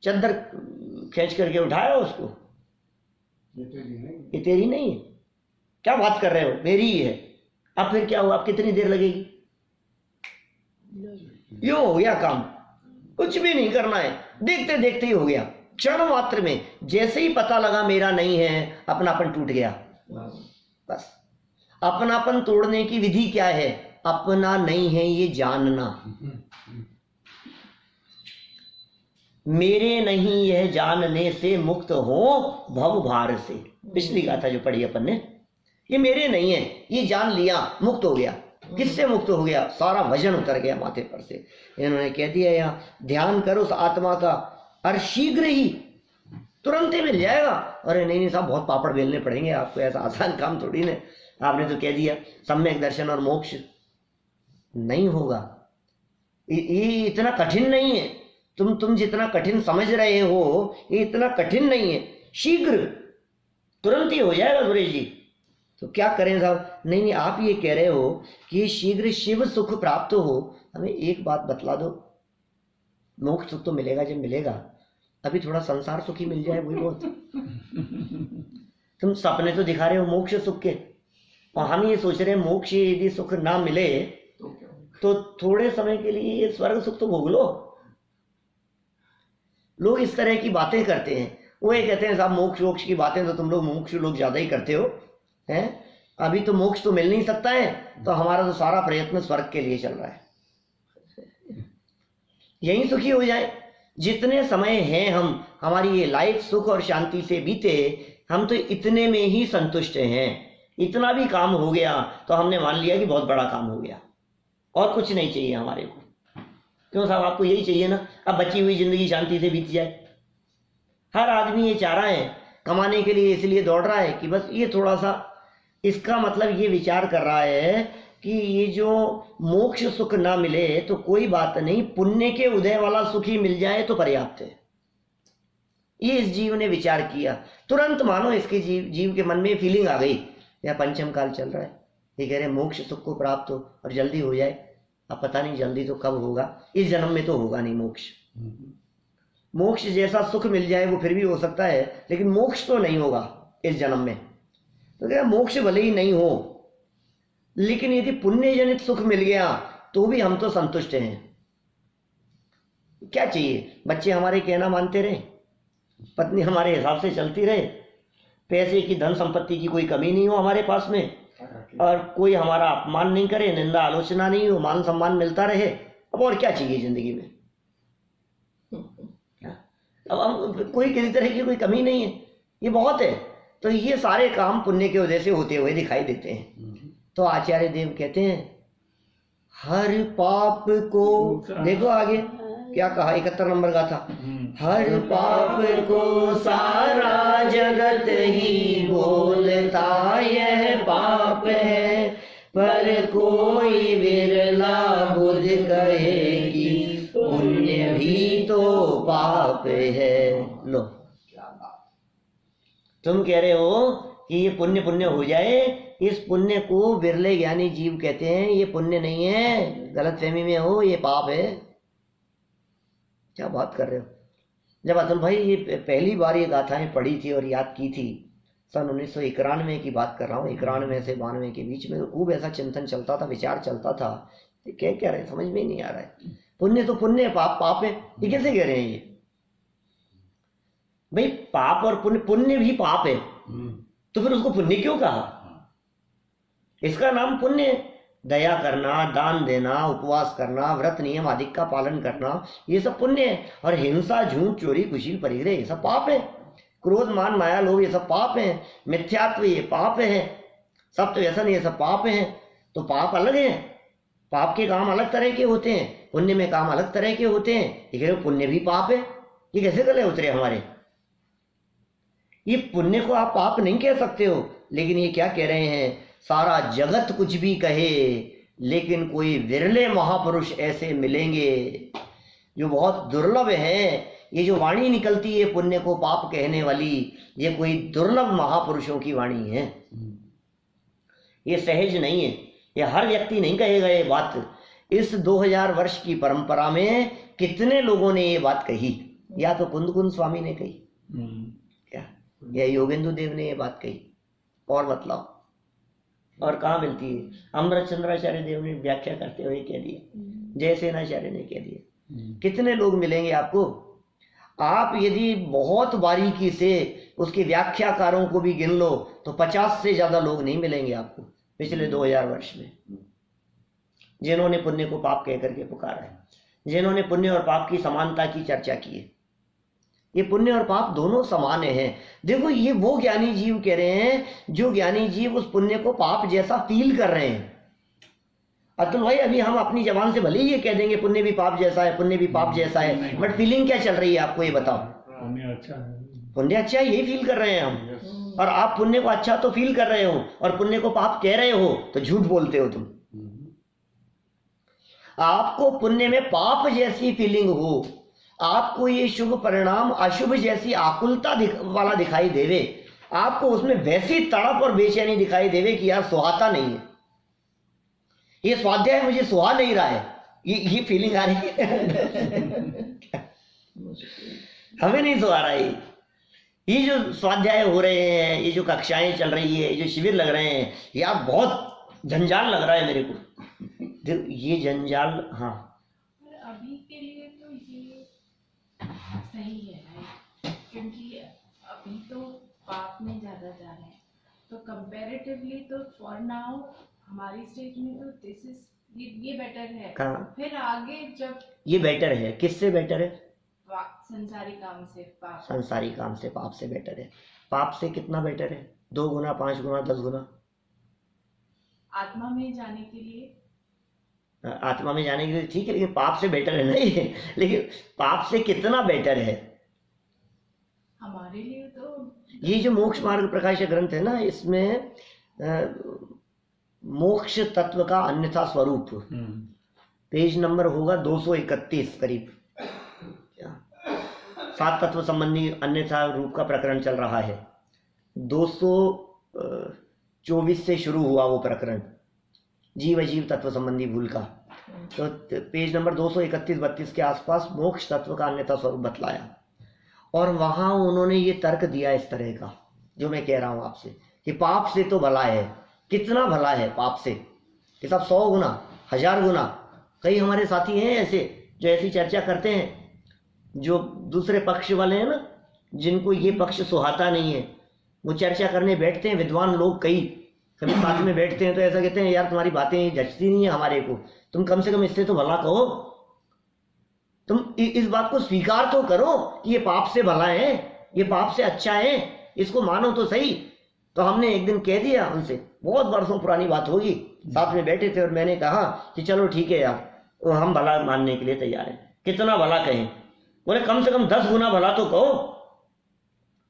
Speaker 1: चद्दर खींच करके उठाया उसको, ये तेरी नहीं है। क्या बात कर रहे हो, मेरी ही है। अब फिर क्या हुआ? अब कितनी देर लगेगी? यो हो गया काम, कुछ भी नहीं करना है, देखते देखते ही हो गया। क्षण मात्र में जैसे ही पता लगा मेरा नहीं है, अपनापन टूट गया। बस अपनापन तोड़ने की विधि क्या है? अपना नहीं है ये जानना। मेरे नहीं यह जानने से मुक्त हो भव भार से। पिछली गाथा जो पढ़ी अपन ने, ये मेरे नहीं है, ये जान लिया, मुक्त हो गया। किससे मुक्त हो गया? सारा वजन उतर गया माथे पर से। इन्होंने कह दिया यहाँ ध्यान करो उस आत्मा का, और शीघ्र ही तुरंत ही मिल जाएगा। अरे नहीं साहब, बहुत पापड़ बेलने पड़ेंगे आपको, ऐसा आसान काम थोड़ी ना। आपने तो कह दिया सम्यक दर्शन और मोक्ष नहीं होगा, ये इतना कठिन नहीं है। तुम जितना कठिन समझ रहे हो, ये इतना कठिन नहीं है, शीघ्र तुरंत ही हो जाएगा सुरेश जी। तो क्या करें साहब? नहीं, आप ये कह रहे हो कि शीघ्र शिव सुख प्राप्त हो। हमें एक बात बतला दो, मोक्ष सुख तो मिलेगा जब मिलेगा, अभी थोड़ा संसार सुख ही मिल जाए वही बहुत। तुम सपने तो दिखा रहे हो मोक्ष सुख के, और हम ये सोच रहे हैं मोक्ष यदि सुख ना मिले तो थोड़े समय के लिए ये स्वर्ग सुख तो भोग लो। लोग इस तरह की बातें करते हैं। वो ये कहते हैं साहब मोक्ष की बातें तो तुम लोग मोक्ष लोग ज्यादा ही करते हो हैं, अभी तो मोक्ष तो मिल नहीं सकता है, तो हमारा तो सारा प्रयत्न स्वर्ग के लिए चल रहा है, यही सुखी हो जाए। जितने समय हैं हमारी ये लाइफ सुख और शांति से बीते, हम तो इतने में ही संतुष्ट हैं। इतना भी काम हो गया तो हमने मान लिया कि बहुत बड़ा काम हो गया, और कुछ नहीं चाहिए हमारे को। क्यों साहब, आपको यही चाहिए ना, अब बची हुई जिंदगी शांति से बीत जाए। हर आदमी ये चाह रहा है, कमाने के लिए इसलिए दौड़ रहा है कि बस ये थोड़ा सा, इसका मतलब ये विचार कर रहा है कि ये जो मोक्ष सुख ना मिले तो कोई बात नहीं, पुण्य के उदय वाला सुख ही मिल जाए तो पर्याप्त है। ये इस जीव ने विचार किया। तुरंत मानो इसके जीव के मन में फीलिंग आ गई, या पंचम काल चल रहा है, ये कह रहे मोक्ष सुख को प्राप्त हो और जल्दी हो जाए। अब पता नहीं जल्दी तो कब होगा, इस जन्म में तो होगा नहीं मोक्ष। मोक्ष जैसा सुख मिल जाए वो फिर भी हो सकता है, लेकिन मोक्ष तो नहीं होगा इस जन्म में। तो क्या मोक्ष भले ही नहीं हो, लेकिन यदि पुण्य जनित सुख मिल गया तो भी हम तो संतुष्ट हैं। क्या चाहिए, बच्चे हमारे कहना मानते रहे, पत्नी हमारे हिसाब से चलती रहे, पैसे की धन संपत्ति की कोई कमी नहीं हो हमारे पास में, और कोई हमारा अपमान नहीं करे, निंदा आलोचना नहीं हो, मान सम्मान मिलता रहे। अब और क्या चाहिए जिंदगी में? अब हम कोई किसी तरह की कोई कमी नहीं है, ये बहुत है। तो ये सारे काम पुण्य के वजह से होते हुए दिखाई देते हैं। तो आचार्य देव कहते हैं हर पाप को, देखो आगे क्या कहा, 71 नंबर का था, हर पाप को सारा जगत ही बोलता यह पाप है, पर कोई विरला बुध कहे कि पुण्य भी तो पाप है। लो, तुम कह रहे हो कि ये पुण्य पुण्य हो जाए, इस पुण्य को विरले ज्ञानी जीव कहते हैं ये पुण्य नहीं है, गलत फहमी में हो, ये पाप है। क्या बात कर रहे हो? जब अतुल भाई ये पहली बार ये गाथाएं पढ़ी थी और याद की थी, सन 1991 की बात कर रहा हूँ, 91 से 92 के बीच में, तो खूब ऐसा चिंतन चलता था, विचार चलता था, क्या रहे समझ में ही नहीं आ रहा है। पुण्य तो पुण्य है, पाप पाप है, ये कैसे कह रहे हैं ये? भाई पाप और पुण्य, पुण्य भी पाप है तो फिर उसको पुण्य क्यों कहा? इसका नाम पुण्य है। दया करना, दान देना, उपवास करना, व्रत नियम आदि का पालन करना, ये सब पुण्य है। और हिंसा, झूठ, चोरी, कुशील, परिग्रह, ये सब पाप है। क्रोध, मान, माया, लोभ, ये सब पाप है। मिथ्यात्व, ये पाप है। सब तो ऐसा नहीं है, सब पाप है। तो पाप अलग है, पाप के काम अलग तरह के होते हैं, पुण्य में काम अलग तरह के होते हैं। ये कह रहे पुण्य भी पाप है, ये कैसे गले उतरे हमारे? ये पुण्य को आप पाप नहीं कह सकते हो, लेकिन ये क्या कह रहे हैं, सारा जगत कुछ भी कहे, लेकिन कोई विरले महापुरुष ऐसे मिलेंगे जो बहुत दुर्लभ है। ये जो वाणी निकलती है पुण्य को पाप कहने वाली, ये कोई दुर्लभ महापुरुषों की वाणी है। ये सहज नहीं है, ये हर व्यक्ति नहीं कहेगा ये बात। इस 2000 वर्ष की परंपरा में कितने लोगों ने ये बात कही? या तो कुंद स्वामी ने कही, क्या, या योगेंद्र देव ने ये बात कही, और मतलब और कहाँ मिलती है? अमृत चंद्राचार्य देव ने व्याख्या करते हुए कह दिया, जयसेनाचार्य ने कह दिया। कितने लोग मिलेंगे आपको? आप यदि बहुत बारीकी से उसके व्याख्याकारों को भी गिन लो तो 50 से ज्यादा लोग नहीं मिलेंगे आपको पिछले 2000 वर्ष में, जिन्होंने पुण्य को पाप कह करके पुकारा है, जिन्होंने पुण्य और पाप की समानता की चर्चा की है। ये पुण्य और पाप दोनों समान हैं। देखो, ये वो ज्ञानी जीव कह रहे हैं जो ज्ञानी जीव उस पुण्य को पाप जैसा फील कर रहे हैं। अतुल भाई, अभी हम अपनी जबान से भले ही ये कह देंगे पुण्य भी पाप जैसा है, पुण्य भी पाप जैसा है, बट फीलिंग क्या चल रही है आपको ये बताओ?
Speaker 2: पुण्य अच्छा है,
Speaker 1: पुण्य अच्छा है, यही फील कर रहे हैं हम। और आप पुण्य को अच्छा तो फील कर रहे हो और पुण्य को पाप कह रहे हो, तो झूठ बोलते हो तुम। आपको पुण्य में पाप जैसी फीलिंग हो, आपको ये शुभ परिणाम अशुभ जैसी आकुलता वाला दिखाई देवे, आपको उसमें वैसी तड़प और बेचैनी दिखाई देवे कि यार सुहाता नहीं है, ये स्वाध्याय मुझे सुहा नहीं रहा है, ये फीलिंग आ रही है। हमें नहीं सुहा रहा है। ये जो स्वाध्याय हो रहे हैं, ये जो कक्षाएं चल रही है, ये जो शिविर लग रहे हैं, यार बहुत जंजाल लग रहा है मेरे को। ये जंजाल, हाँ
Speaker 3: अभी के लिए तो ये सही है, क्योंकि अभी तो पाप में ज्यादा जा रहे हैं, तो कंपैरेटिवली तो फॉर नाउ हमारी स्टेज में तो दिस इज ये बेटर है।
Speaker 1: कहाँ?
Speaker 3: फिर आगे जब
Speaker 1: ये बेटर है, किससे बेटर है?
Speaker 3: संसारी काम से पाप,
Speaker 1: संसारी काम से पाप से बेटर है। पाप से कितना बेटर है? 2 गुना, 5 गुना, 10 गुना।
Speaker 3: आत्मा में जाने के लिए।
Speaker 1: आत्मा में जाने के लिए ठीक है, लेकिन पाप से बेटर है नहीं है। लेकिन पाप से कितना बेटर है?
Speaker 3: हमारे लिए तो
Speaker 1: ये जो मोक्ष मार्ग प्रकाश ग्रंथ है ना, इसमें मोक्ष तत्व का अन्यथा स्वरूप, पेज नंबर होगा 231 करीब। क्या 7 तत्व संबंधी अन्यथा रूप का प्रकरण चल रहा है। 224 से शुरू हुआ वो प्रकरण, जीव अजीव तत्व संबंधी भूल का। तो पेज नंबर 231-32 के आसपास मोक्ष तत्व का अन्यथा स्वरूप बतलाया, और वहां उन्होंने ये तर्क दिया इस तरह का जो मैं कह रहा हूं आपसे, कि पाप से तो भला है। कितना भला है पाप से? कि सब 100 गुना, 1000 गुना। कई हमारे साथी हैं ऐसे जो ऐसी चर्चा करते हैं, जो दूसरे पक्ष वाले हैं ना, जिनको ये पक्ष सुहाता नहीं है, वो चर्चा करने बैठते हैं। विद्वान लोग कई कभी साथ में बैठते हैं तो ऐसा कहते हैं, यार तुम्हारी बातें जचती नहीं है हमारे को, तुम कम से कम इससे तो भला कहो, तुम इस बात को स्वीकार तो करो कि ये पाप से भला है, ये पाप से अच्छा है, इसको मानो तो सही। तो हमने एक दिन कह दिया उनसे, बहुत वर्षों पुरानी बात होगी, साथ में बैठे थे, और मैंने कहा कि चलो ठीक है यार, वो हम भला मानने के लिए तैयार हैं। कितना भला कहें? बोले कम से कम 10 गुना भला तो कहो,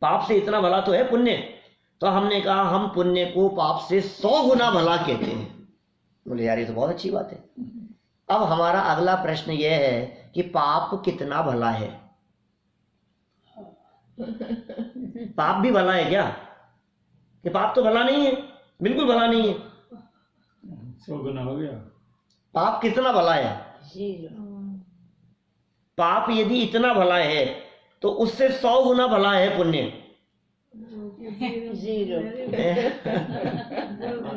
Speaker 1: पाप से इतना भला तो है पुण्य। तो हमने कहा हम पुण्य को पाप से 100 गुना भला कहते हैं। बोले यार ये तो बहुत अच्छी बात है। अब हमारा अगला प्रश्न यह है कि पाप कितना भला है? पाप भी भला है क्या? कि पाप तो भला नहीं है, बिल्कुल भला नहीं है।
Speaker 4: 100 गुना हो गया।
Speaker 1: पाप कितना भला है? पाप यदि इतना भला है तो उससे 100 गुना भला है पुण्य।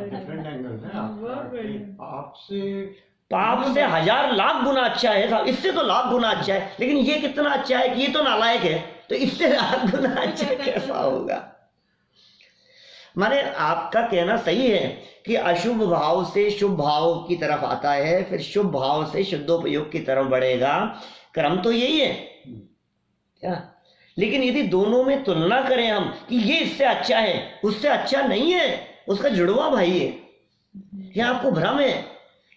Speaker 2: डिफरेंट एंगल है
Speaker 1: पाप से 1000 लाख गुना अच्छा है साहब, इससे तो लाख गुना अच्छा है। लेकिन ये कितना अच्छा है कि ये तो नालायक है, तो इससे लाख गुना अच्छा कैसा होगा? माने आपका कहना सही है कि अशुभ भाव से शुभ भाव की तरफ आता है, फिर शुभ भाव से शुद्धोपयोग की तरफ बढ़ेगा, क्रम तो यही है क्या? लेकिन यदि दोनों में तुलना करें हम कि ये इससे अच्छा है, उससे अच्छा नहीं है, उसका जुड़वा भाई है, यह आपको भ्रम है।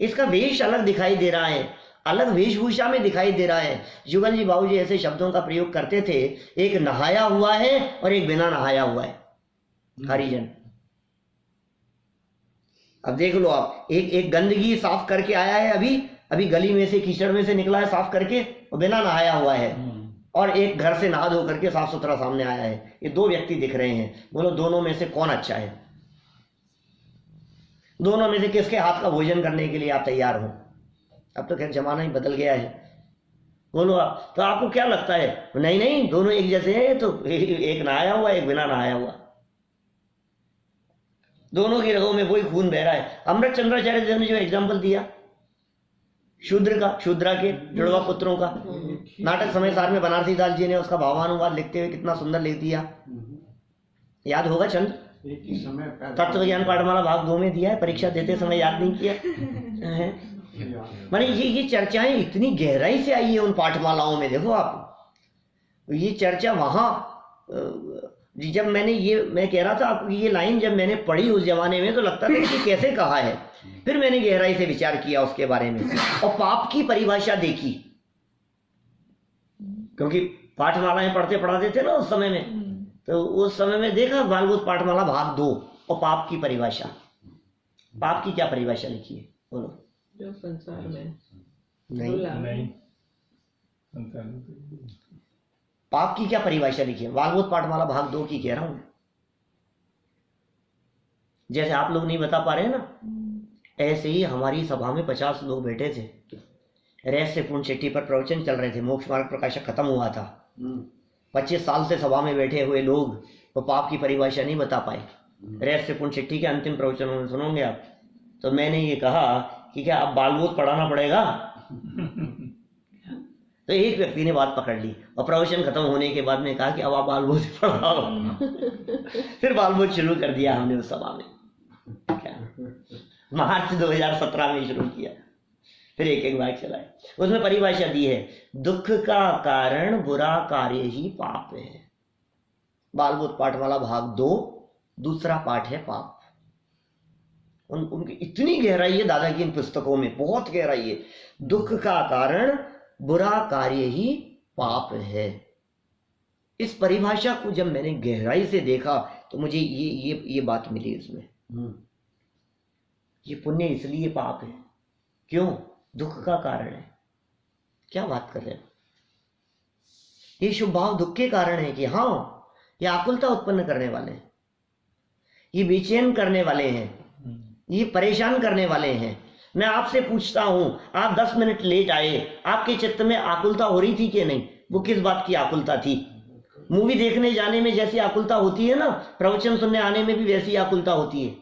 Speaker 1: इसका वेश अलग दिखाई दे रहा है, अलग वेशभूषा में दिखाई दे रहा है। जुगल जी बाबू जी ऐसे शब्दों का प्रयोग करते थे, एक नहाया हुआ है और एक बिना नहाया हुआ है हरिजन। अब देख लो आप, एक गंदगी साफ करके आया है, अभी गली में से कीचड़ में से निकला है साफ करके, और बिना नहाया हुआ है, और एक घर से नहा धो करके साफ सुथरा सामने आया है। ये 2 व्यक्ति दिख रहे हैं, बोलो दोनों में से कौन अच्छा है? दोनों में से किसके हाथ का भोजन करने के लिए आप तैयार हो? अब तो खैर जमाना ही बदल गया है, बोलो आप। तो आपको क्या लगता है? नहीं दोनों एक जैसे हैं, तो एक नहाया हुआ एक बिना नहाया हुआ, दोनों की रगों में वही खून बह रहा है। अमृत चंद्राचार्य जी ने जो एग्जाम्पल दिया शूद्रा के जुड़वा पुत्रों का, नाटक समय सार में बनारसी दास जी ने उसका भावानुवाद लिखते हुए कितना सुंदर लिख दिया, याद होगा चंद?
Speaker 2: एक ही समय
Speaker 1: तत्व ज्ञान पाठमाला भाग 2 में दिया है, परीक्षा देते समय याद नहीं किया है। माने ये चर्चाएं इतनी गहराई से आई है उन पाठमालाओं में। देखो आप, ये चर्चा वहां जब मैं कह रहा था आपको, ये लाइन जब मैंने पढ़ी उस जमाने में तो लगता था कि कैसे कहा है। फिर मैंने गहराई से विचार किया उसके बारे में और पाप की परिभाषा देखी, क्योंकि पाठमालाएं पढ़ते पढ़ाते थे ना उस समय में, तो उस समय में देखा बालबोध पाठमाला भाग 2 और पाप की परिभाषा। पाप की क्या परिभाषा लिखी है बोलो?
Speaker 5: जो संसार में
Speaker 4: नहीं
Speaker 1: पाप की क्या परिभाषा लिखी है? बालबोध पाठमाला भाग 2 की कह रहा हूं। जैसे आप लोग नहीं बता पा रहे हैं ना, ऐसे ही हमारी सभा में 50 लोग बैठे थे, रहस्यपूर्ण चिट्ठी पर प्रवचन चल रहे थे, मोक्ष मार्ग प्रकाशक खत्म हुआ था। 25 साल से सभा में बैठे हुए लोग वो पाप की परिभाषा नहीं बता पाए। रहस्यपूर्ण चिट्ठी के अंतिम प्रवचन में सुनोगे आप। तो मैंने ये कहा कि क्या अब बालबोध पढ़ाना पड़ेगा? तो एक व्यक्ति ने बात पकड़ ली और प्रवचन खत्म होने के बाद में कहा कि अब आप बालबोध पढ़ाओ। फिर बालबोध शुरू कर दिया हमने उस सभा में, क्या मार्च 2017 में शुरू किया, फिर एक बार चलाए। उसमें परिभाषा दी है, दुख का कारण बुरा कार्य ही पाप है। बालबोध पाठमाला भाग 2 दूसरा पाठ है पाप। उनकी इतनी गहराई है दादा की इन पुस्तकों में, बहुत गहराई है। दुख का कारण बुरा कार्य ही पाप है। इस परिभाषा को जब मैंने गहराई से देखा तो मुझे ये बात मिली इसमें। ये पुण्य इसलिए पाप है, क्यों? दुख का कारण है। क्या बात कर रहे हैं? ये शुभ भाव दुख के कारण है कि हाँ, ये आकुलता उत्पन्न करने वाले हैं, ये बेचैन करने वाले हैं, ये परेशान करने वाले हैं। मैं आपसे पूछता हूं, आप 10 मिनट लेट आए, आपके चित्त में आकुलता हो रही थी कि नहीं? वो किस बात की आकुलता थी? मूवी देखने जाने में जैसी आकुलता होती है ना, प्रवचन सुनने आने में भी वैसी आकुलता होती है।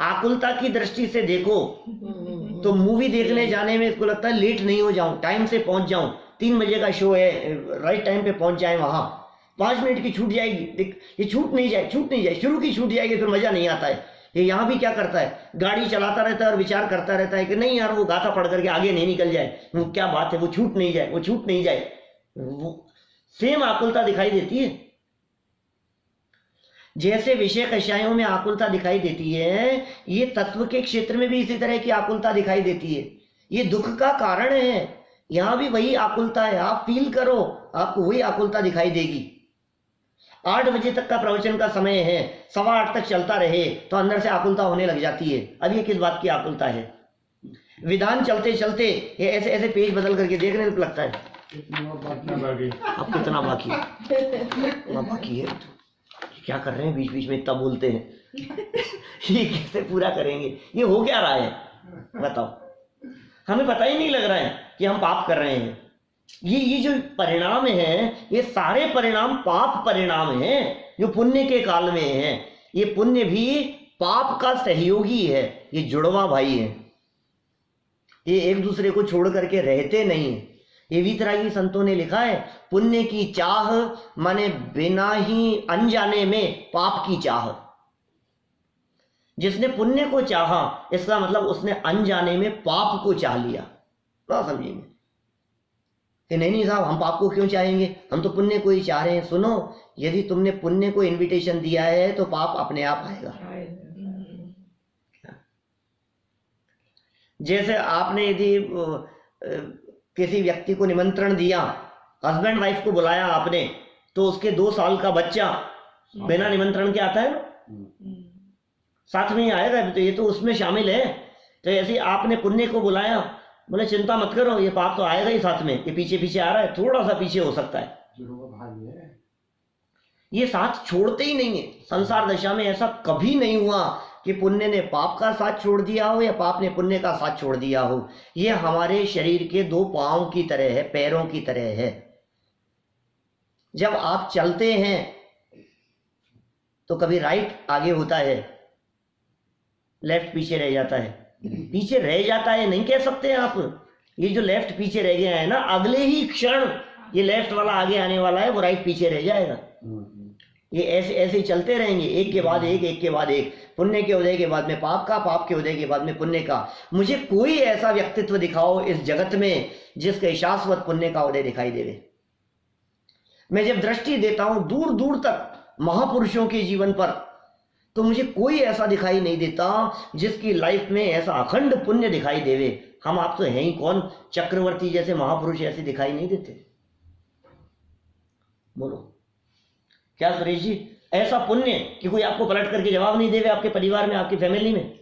Speaker 1: आकुलता की दृष्टि से देखो तो मूवी देखने जाने में इसको लगता है लेट नहीं हो जाऊं, टाइम से पहुंच जाऊं, 3 बजे का शो है, राइट टाइम पे पहुंच जाए, वहां 5 मिनट की छूट जाएगी, ये छूट नहीं जाए, शुरू की छूट जाएगी, फिर मजा नहीं आता है। ये यहाँ भी क्या करता है, गाड़ी चलाता रहता है और विचार करता रहता है कि नहीं यार वो गाथा पढ़ करके आगे नहीं निकल जाए, वो क्या बात है, वो छूट नहीं जाए, वो सेम आकुलता दिखाई देती है। जैसे विषय कषायों में आकुलता दिखाई देती है, ये तत्व के क्षेत्र में भी इसी तरह की आकुलता दिखाई देती है। ये दुख का कारण है, यहां भी वही आकुलता है। आप फील करो, आपको वही आकुलता दिखाई देगी। 8 बजे तक का प्रवचन का समय है, 8:15 तक चलता रहे तो अंदर से आकुलता होने लग जाती है। अब ये किस बात की आकुलता है? विधान चलते चलते ये ऐसे ऐसे पेज बदल करके देखने लगता है, अब कितना बाकी है, क्या कर रहे हैं, बीच बीच में इतना बोलते हैं ये कैसे पूरा करेंगे? ये हो क्या रहा है बताओ? हमें पता ही नहीं लग रहा है कि हम पाप कर रहे हैं। ये जो परिणाम है, ये सारे परिणाम पाप परिणाम हैं जो पुण्य के काल में है। ये पुण्य भी पाप का सहयोगी है, ये जुड़वा भाई है, ये एक दूसरे को छोड़ करके रहते नहीं है। ये वीतरागी संतों ने लिखा है, पुण्य की चाह माने बिना ही अनजाने में पाप की चाह। जिसने पुण्य को चाहा, इसका मतलब उसने अनजाने में पाप को चाह लिया। ना समझेंगे कि नहीं साहब हम पाप को क्यों चाहेंगे, हम तो पुण्य को ही चाह रहे हैं। सुनो, यदि तुमने पुण्य को इनविटेशन दिया है तो पाप अपने आप आएगा। जैसे आपने यदि किसी व्यक्ति को निमंत्रण दिया, हस्बैंड वाइफ को बुलाया आपने, तो उसके 2 साल का बच्चा बिना निमंत्रण के आता है ना, साथ में ही आएगा, तो ये तो उसमें शामिल है। तो ऐसे आपने पुण्य को बुलाया, बोले चिंता मत करो, ये पाप तो आएगा ही साथ में, ये पीछे पीछे आ रहा है, थोड़ा सा पीछे हो सकता है, ये साथ छोड़ते ही नहीं है। संसार दशा में ऐसा कभी नहीं हुआ कि पुण्य ने पाप का साथ छोड़ दिया हो या पाप ने पुण्य का साथ छोड़ दिया हो। ये हमारे शरीर के 2 पांव की तरह है, पैरों की तरह है। जब आप चलते हैं तो कभी राइट आगे होता है, लेफ्ट पीछे रह जाता है। पीछे रह जाता है नहीं कह सकते आप, ये जो लेफ्ट पीछे रह गया है ना, अगले ही क्षण ये लेफ्ट वाला आगे आने वाला है, वो राइट पीछे रह जाएगा। ये ऐसे ऐसे चलते रहेंगे, एक के बाद एक, पुण्य के उदय के बाद में पाप का, पाप के उदय के बाद में पुण्य का। मुझे कोई ऐसा व्यक्तित्व दिखाओ इस जगत में जिसके शाश्वत पुण्य का उदय दिखाई देवे। मैं जब दृष्टि देता हूं दूर दूर तक महापुरुषों के जीवन पर, तो मुझे कोई ऐसा दिखाई नहीं देता जिसकी लाइफ में ऐसा अखंड पुण्य दिखाई देवे। हम आप तो हैं ही कौन, चक्रवर्ती जैसे महापुरुष ऐसे दिखाई नहीं देते। बोलो क्या सुरेश जी, ऐसा पुण्य कि कोई आपको पलट करके जवाब नहीं देवे, आपके परिवार में, आपकी फैमिली में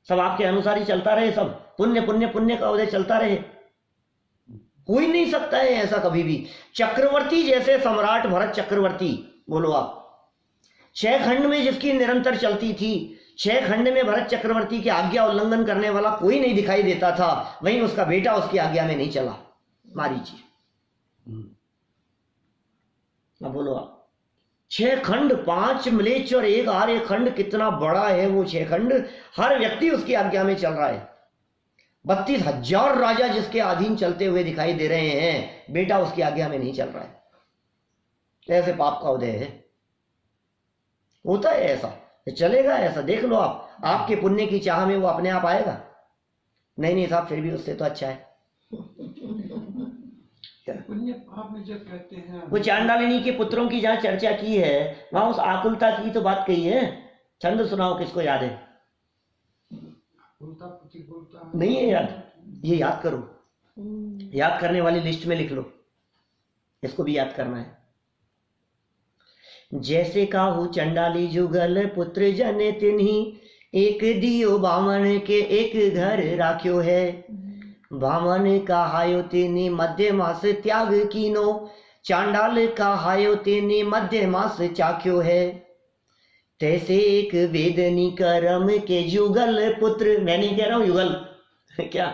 Speaker 1: सब आपके अनुसार ही चलता रहे, सब पुण्य पुण्य पुण्य का उदय चलता रहे? हो ही नहीं सकता है ऐसा कभी भी। चक्रवर्ती जैसे सम्राट भरत चक्रवर्ती, बोलो आप, 6 खंड में जिसकी निरंतर चलती थी, 6 खंड में भरत चक्रवर्ती की आज्ञा उल्लंघन करने वाला कोई नहीं दिखाई देता था। वहीं उसका बेटा उसकी आज्ञा में नहीं चला, मारीची। अब बोलो आप, 6 खंड, 5 म्लेच्छ और 1 आर्य खंड, कितना बड़ा है वो 6 खंड। हर व्यक्ति उसकी आज्ञा में चल रहा है। 32,000 राजा जिसके अधीन चलते हुए दिखाई दे रहे हैं, बेटा उसकी आज्ञा में नहीं चल रहा है। ऐसे पाप का उदय है, होता है ऐसा, चलेगा ऐसा। देख लो आप, आपके पुण्य की चाह में वो अपने आप आएगा। नहीं साहब फिर भी उससे तो अच्छा है।
Speaker 2: पुण्य पाप में जब कहते हैं,
Speaker 1: वो चांडालिनी के पुत्रों की जहाँ चर्चा की है, वहां उस आकुलता की तो बात कही है। छंद सुनाओ, किसको याद है?
Speaker 2: कुलता प्रतिकूलता
Speaker 1: नहीं है याद? ये याद करो, याद करने वाली लिस्ट में लिख लो, इसको भी याद करना है। जैसे काहू चंडाली जुगल पुत्र जन तिन्ही, एक दियो बामन के एक घर राख्यो है। बामन का हायो तिनी मध्य मास त्याग कीनो, चांडाल का हायो तिनी मध्य मास चाख्यो है। तैसे एक वेदनी करम के जुगल पुत्र, मैं नहीं कह रहा हूं युगल क्या,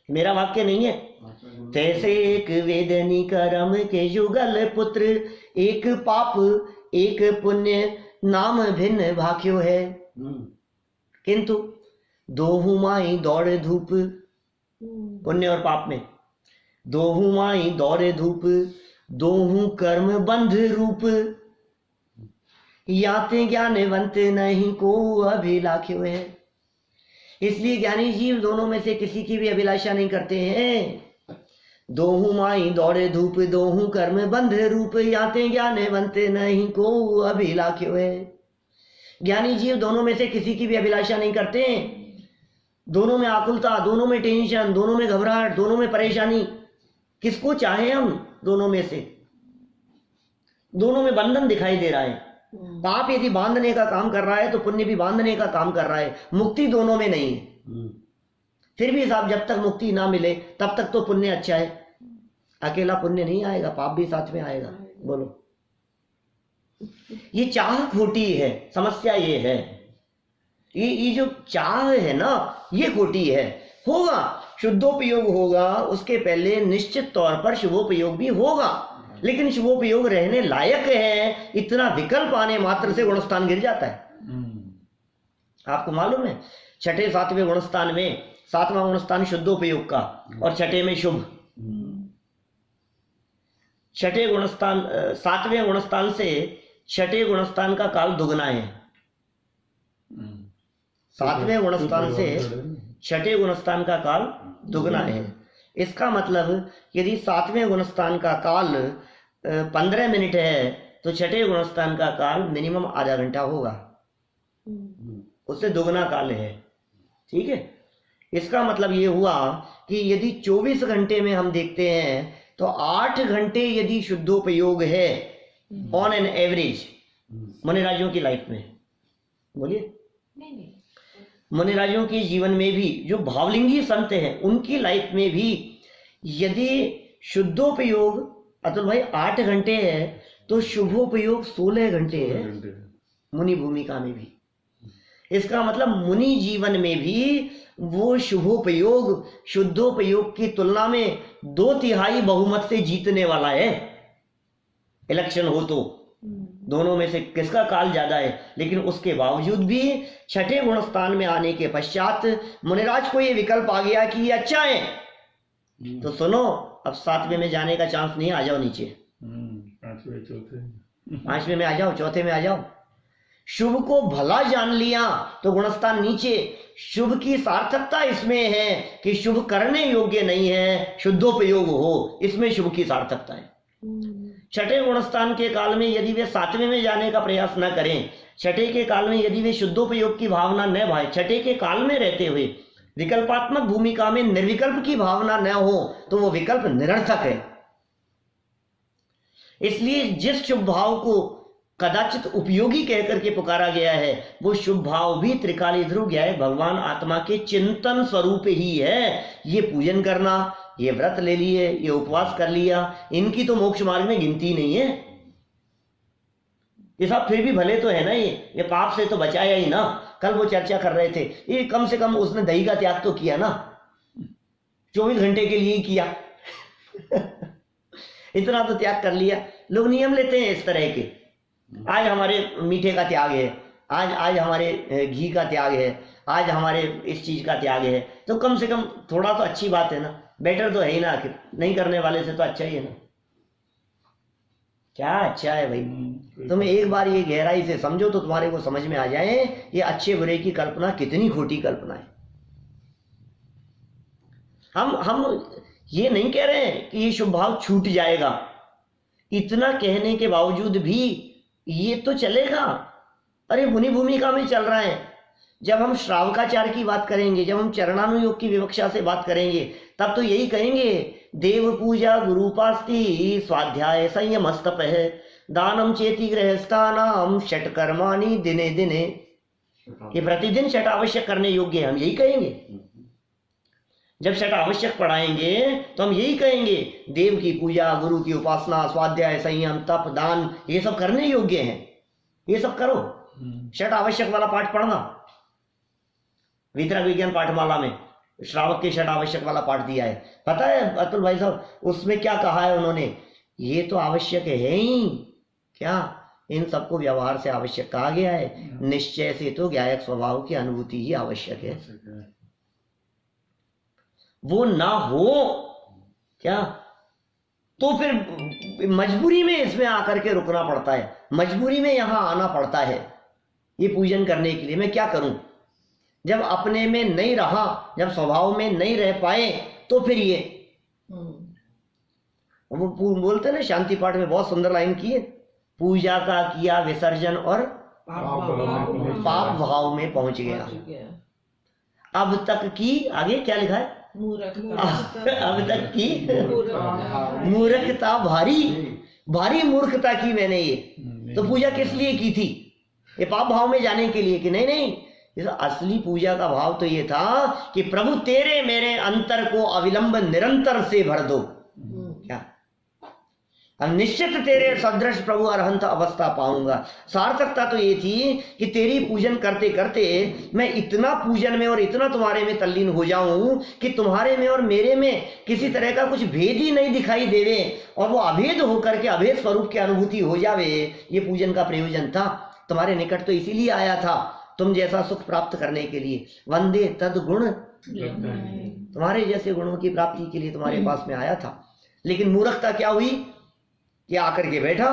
Speaker 1: मेरा वाक्य नहीं है। तैसे एक वेदनी करम के युगल पुत्र, एक पाप एक पुण्य नाम भिन्न भाख्यो है। किंतु दोहु माई दौड़ धूप, पुण्य और पाप में दोहु माई दौड़ धूप, दोहु कर्म बंध रूप। याते ज्ञानवंत नहीं को अभिलाख्यो है। इसलिए ज्ञानी जीव दोनों में से किसी की भी अभिलाषा नहीं करते हैं। दोहु माई दौड़े धूप, दोहु कर्म बंध रूप, याते ज्ञानवंत नहीं को अभिलाख्यो है। ज्ञानी जीव दोनों में से किसी की भी अभिलाषा नहीं करते। दोनों में आकुलता, दोनों में टेंशन, दोनों में घबराहट, दोनों में परेशानी। किसको चाहे हम? दोनों में से दोनों में बंधन दिखाई दे रहा है। पाप यदि बांधने का काम कर रहा है तो पुण्य भी बांधने का काम कर रहा है। मुक्ति दोनों में नहीं है। फिर भी साहब जब तक मुक्ति ना मिले तब तक तो पुण्य अच्छा है। अकेला पुण्य नहीं आएगा, पाप भी साथ में आएगा। बोलो, ये चाह खोटी है। समस्या ये है, ये जो चाह है ना, ये खोटी है। होगा शुद्धोपयोग होगा, उसके पहले निश्चित तौर पर शुभोपयोग भी होगा, लेकिन शुभोपयोग रहने लायक है। इतना विकल्प आने मात्र से गुणस्थान गिर जाता है। आपको मालूम है, छठे सातवें गुणस्थान में सातवां गुणस्थान शुद्धोपयोग का और छठे में शुभ। छठे गुणस्थान, सातवें गुणस्थान से छठे गुणस्थान का काल दुगना है। सातवें गुणस्थान से छठे गुणस्थान का काल दुगना है। इसका मतलब यदि सातवें गुणस्थान का काल 15 मिनट है तो छठे गुणस्थान का काल मिनिमम आधा घंटा होगा, उससे दुगना काल है। ठीक है, इसका मतलब ये हुआ कि यदि 24 घंटे में हम देखते हैं तो 8 घंटे यदि शुद्धोपयोग है ऑन एन एवरेज मुनिराजों की लाइफ में। बोलिए, मुनिराजों के जीवन में भी, जो भावलिंगी संत हैं उनकी लाइफ में भी यदि शुद्धोपयोग अतुल भाई 8 घंटे है तो शुभोपयोग 16 घंटे है मुनि भूमिका में भी। इसका मतलब मुनि जीवन में भी वो शुभोपयोग शुद्धोपयोग की तुलना में 2/3 बहुमत से जीतने वाला है। इलेक्शन हो तो दोनों में से किसका काल ज्यादा है, लेकिन उसके बावजूद भी छठे गुणस्थान में आने के पश्चात मुनिराज को ये विकल्प आ गया कि ये अच्छा है, तो सुनो अब 7वें में जाने का चांस नहीं, आ जाओ नीचे। 5वें में आ जाओ, चौथे में आ जाओ। शुभ को भला जान लिया तो गुणस्थान नीचे। शुभ की सार्थकता इसमें है कि शुभ करने योग्य नहीं है, शुद्धोपयोग हो, इसमें शुभ की सार्थकता है। छठे गुणस्थान के काल में यदि वे 7वें में जाने का प्रयास न करें, छठे के काल में यदि वे शुद्धोपयोग की भावना न भाए, छठे के काल में रहते हुए विकल्पात्मक भूमिका में निर्विकल्प की भावना न हो, तो वो विकल्प निरर्थक है। इसलिए जिस शुभ भाव को कदाचित उपयोगी कहकर के पुकारा गया है, वो शुभ भाव भी त्रिकाली ध्रुव ज्ञाय भगवान आत्मा के चिंतन स्वरूप ही है। ये पूजन करना, ये व्रत ले लिए, ये उपवास कर लिया, इनकी तो मोक्ष मार्ग में गिनती नहीं है। ये सब फिर भी भले तो है ना, ये पाप से तो बचाया ही ना। कल वो चर्चा कर रहे थे, ये कम से कम उसने दही का त्याग तो किया ना, 24 घंटे के लिए ही किया। इतना तो त्याग कर लिया। लोग नियम लेते हैं इस तरह के, आज हमारे मीठे का त्याग है, आज हमारे घी का त्याग है, आज हमारे इस चीज का त्याग है, तो कम से कम थोड़ा तो अच्छी बात है ना, बेटर तो है ही ना। आखिर नहीं करने वाले से तो अच्छा ही है ना। क्या अच्छा है भाई, तुम एक बार ये गहराई से समझो तो तुम्हारे को समझ में आ जाए ये अच्छे बुरे की कल्पना कितनी खोटी कल्पना है। हम ये नहीं कह रहे हैं कि ये शुभ भाव छूट जाएगा, इतना कहने के बावजूद भी ये तो चलेगा। अरे मुनि भूमिका में चल रहा है जब हम श्रावकाचार की बात करेंगे, जब हम चरणानुयोग की विवक्षा से बात करेंगे, तब तो यही कहेंगे देव पूजा गुरुपास्ति स्वाध्याय संयमस्तप है दानम चेति गृहस्थानाम षट कर्माणि दिने दिने। ये प्रतिदिन षट आवश्यक करने योग्य है, हम यही कहेंगे। जब षट आवश्यक पढ़ाएंगे तो हम यही कहेंगे देव की पूजा, गुरु की उपासना, स्वाध्याय संयम तप दान ये सब करने योग्य हैं, ये सब करो। षट आवश्यक वाला पाठ पढ़ना, वितरक विज्ञान पाठमाला में श्रावक के षट आवश्यक वाला पाठ दिया है। पता है अतुल भाई साहब उसमें क्या कहा है उन्होंने? ये तो आवश्यक है ही क्या, इन सबको व्यवहार से आवश्यक कहा गया है, निश्चय से तो ज्ञायक स्वभाव की अनुभूति ही आवश्यक है। वो ना हो क्या तो फिर मजबूरी में इसमें आकर के रुकना पड़ता है, मजबूरी में यहां आना पड़ता है ये पूजन करने के लिए। मैं क्या करूं? जब अपने में नहीं रहा, जब स्वभाव में नहीं रह पाए तो फिर ये वो बोलते ना शांति पाठ में बहुत सुंदर लाइन की है, पूजा का किया विसर्जन और पाप भाव में पहुंच गया। अब तक की आगे क्या लिखा है? अब तक की मूर्खता, भारी भारी मूर्खता की मैंने ये। तो पूजा किस लिए की थी? ये पाप भाव में जाने के लिए कि नहीं? नहीं, इस असली पूजा का भाव तो ये था कि प्रभु तेरे मेरे अंतर को अविलंब निरंतर से भर दो। क्या अब निश्चित तेरे सदृश प्रभु अरहंत अवस्था पाऊंगा। सार्थकता तो ये थी कि तेरी पूजन करते करते मैं इतना पूजन में और इतना तुम्हारे में तल्लीन हो जाऊं कि तुम्हारे में और मेरे में किसी तरह का कुछ भेद ही नहीं दिखाई देवे और वो अभेद होकर के अभेद स्वरूप की अनुभूति हो जावे। ये पूजन का प्रयोजन था। तुम्हारे निकट तो इसीलिए आया था, तुम जैसा सुख प्राप्त करने के लिए। वंदे तद गुण, तुम्हारे जैसे गुणों की प्राप्ति के लिए तुम्हारे पास में आया था। लेकिन मूर्खता क्या हुई? ये आकर के बैठा,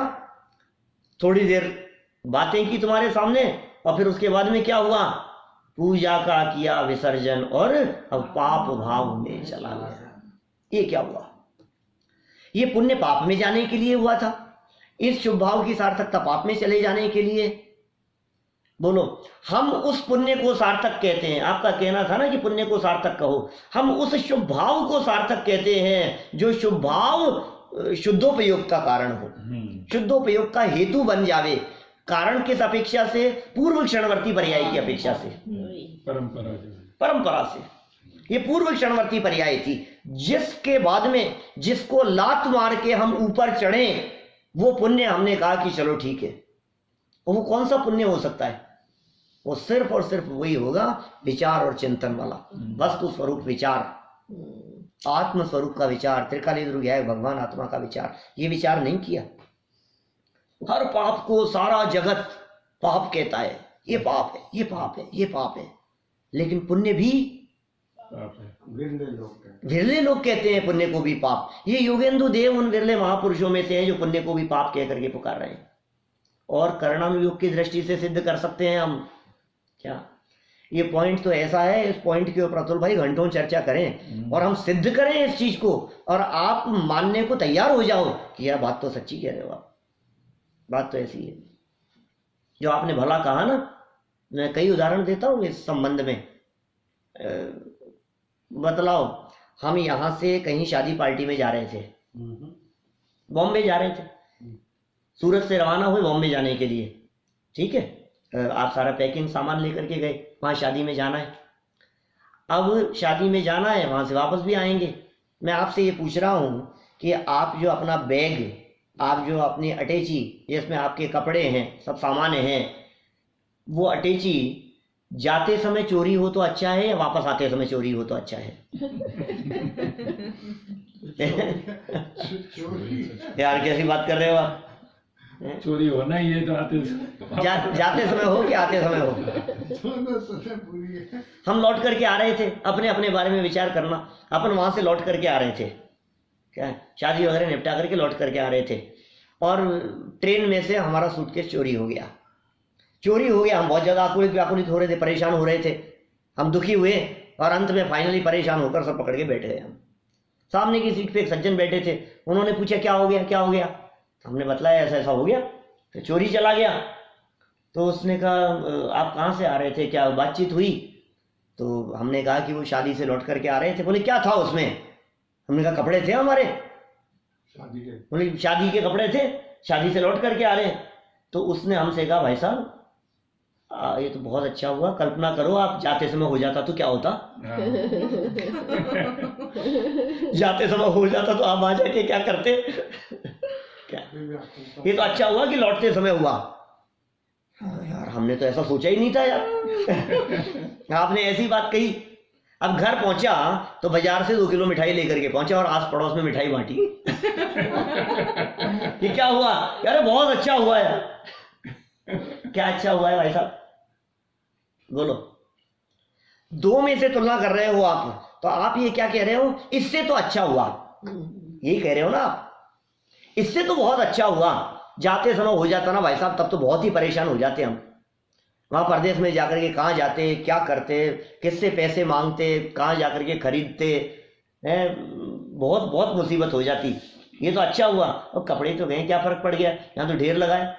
Speaker 1: थोड़ी देर बातें की तुम्हारे सामने और फिर उसके बाद में क्या हुआ? पूजा का किया विसर्जन और अब पाप भाव में चला गया। ये क्या हुआ? ये पुण्य पाप में जाने के लिए हुआ था, इस शुभ भाव की सार्थकता पाप में चले जाने के लिए। बोलो, हम उस पुण्य को सार्थक कहते हैं। आपका कहना था ना कि पुण्य को सार्थक कहो, हम उस शुभ भाव को सार्थक कहते हैं जो शुभ भाव शुद्धोपयोग का कारण हो, शुद्धोपयोग का हेतु बन जावे। कारण किस अपेक्षा से? पूर्व क्षणवर्ती पर्याय की अपेक्षा से, परंपरा से। ये पूर्व क्षणवर्ती पर्याय थी जिसके बाद में जिसको लात मार के हम ऊपर चढ़े वो पुण्य हमने कहा कि चलो ठीक है। वो कौन सा पुण्य हो सकता है? वो सिर्फ और सिर्फ वही होगा विचार और चिंतन वाला, वस्तु स्वरूप विचार, आत्म स्वरूप का विचार, त्रिकाली दुर्ज्ञाय भगवान आत्मा का विचार। ये विचार नहीं किया। हर पाप को सारा जगत पाप कहता है, ये पाप है, ये पाप है, ये पाप है। लेकिन पुण्य भी विरले लोग कहते हैं पुण्य को भी पाप। ये योगेंदु देव उन विरले महापुरुषों में से हैं जो पुण्य को भी पाप कह करके पुकार रहे हैं। और कर्णानुयोग की दृष्टि से सिद्ध कर सकते हैं हम क्या? ये पॉइंट तो ऐसा है, इस पॉइंट के ऊपर अतुल भाई घंटों चर्चा करें और हम सिद्ध करें इस चीज को और आप मानने को तैयार हो जाओ कि यह बात तो सच्ची कह रहे हो आप। बात तो ऐसी है जो आपने भला कहा ना। मैं कई उदाहरण देता हूं इस संबंध में। बतलाओ, हम यहां से कहीं शादी पार्टी में जा रहे थे, बॉम्बे जा रहे थे, सूरत से रवाना हुए बॉम्बे जाने के लिए। ठीक है, आप सारा पैकिंग सामान लेकर के गए, वहाँ शादी में जाना है। अब शादी में जाना है, वहाँ से वापस भी आएंगे। मैं आपसे ये पूछ रहा हूँ कि आप जो अपना बैग, आप जो अपनी अटैची जिसमें आपके कपड़े हैं, सब सामान हैं, वो अटैची जाते समय चोरी हो तो अच्छा है या वापस आते समय चोरी हो तो अच्छा है? यार कैसी बात कर रहे हो आप?
Speaker 4: चोरी होना ही है तो आते
Speaker 1: जाते समय हो कि आते समय हो? हम लौट करके आ रहे थे, अपने अपने बारे में विचार करना। अपन वहां से लौट करके आ रहे थे, क्या शादी वगैरह निपटा करके लौट करके आ रहे थे और ट्रेन में से हमारा सूटकेस चोरी हो गया। चोरी हो गया, हम बहुत ज़्यादा आकुलित व्याकुलित हो रहे थे, परेशान हो रहे थे, हम दुखी हुए और अंत में फाइनली परेशान होकर सब पकड़ के बैठ गए। हम सामने की सीट पे एक सज्जन बैठे थे, उन्होंने पूछा क्या हो गया, क्या हो गया? हमने बतलाया ऐसा ऐसा हो गया, तो चोरी चला गया। तो उसने कहा आप कहाँ से आ रहे थे, क्या बातचीत हुई? तो हमने कहा कि वो शादी से लौट करके आ रहे थे। बोले क्या था उसमें? हमने कहा कपड़े थे हमारे।
Speaker 2: शादी के
Speaker 1: बोले शादी के कपड़े थे, शादी से लौट करके आ रहे हैं। तो उसने हमसे कहा भाई साहब ये तो बहुत अच्छा हुआ, कल्पना करो आप जाते समय हो जाता तो क्या होता।
Speaker 4: हाँ,
Speaker 1: जाते समय हो जाता तो आप आ जाके क्या करते? क्या ये तो अच्छा हुआ कि लौटते समय हुआ। यार हमने तो ऐसा सोचा ही नहीं था यार। आपने ऐसी बात कही। अब घर पहुंचा तो बाजार से 2 किलो मिठाई लेकर के पहुंचा और आस पड़ोस में मिठाई बांटी। ये क्या हुआ? यार बहुत अच्छा हुआ यार। क्या अच्छा हुआ है भाई साहब? बोलो। 2 में से तुलना कर रहे हो आप, तो आप ये क्या कह रहे हो? इससे तो अच्छा हुआ, यही कह रहे हो ना आप। इससे तो बहुत अच्छा हुआ, जाते समय हो जाता ना भाई साहब, तब तो बहुत ही परेशान हो जाते हम। वहां परदेश में जाकर के कहाँ जाते, क्या करते, किससे पैसे मांगते, कहाँ जाकर के खरीदते हैं, बहुत बहुत मुसीबत हो जाती। ये तो अच्छा हुआ। और कपड़े तो गए, क्या फर्क पड़ गया, यहाँ तो ढेर लगा है।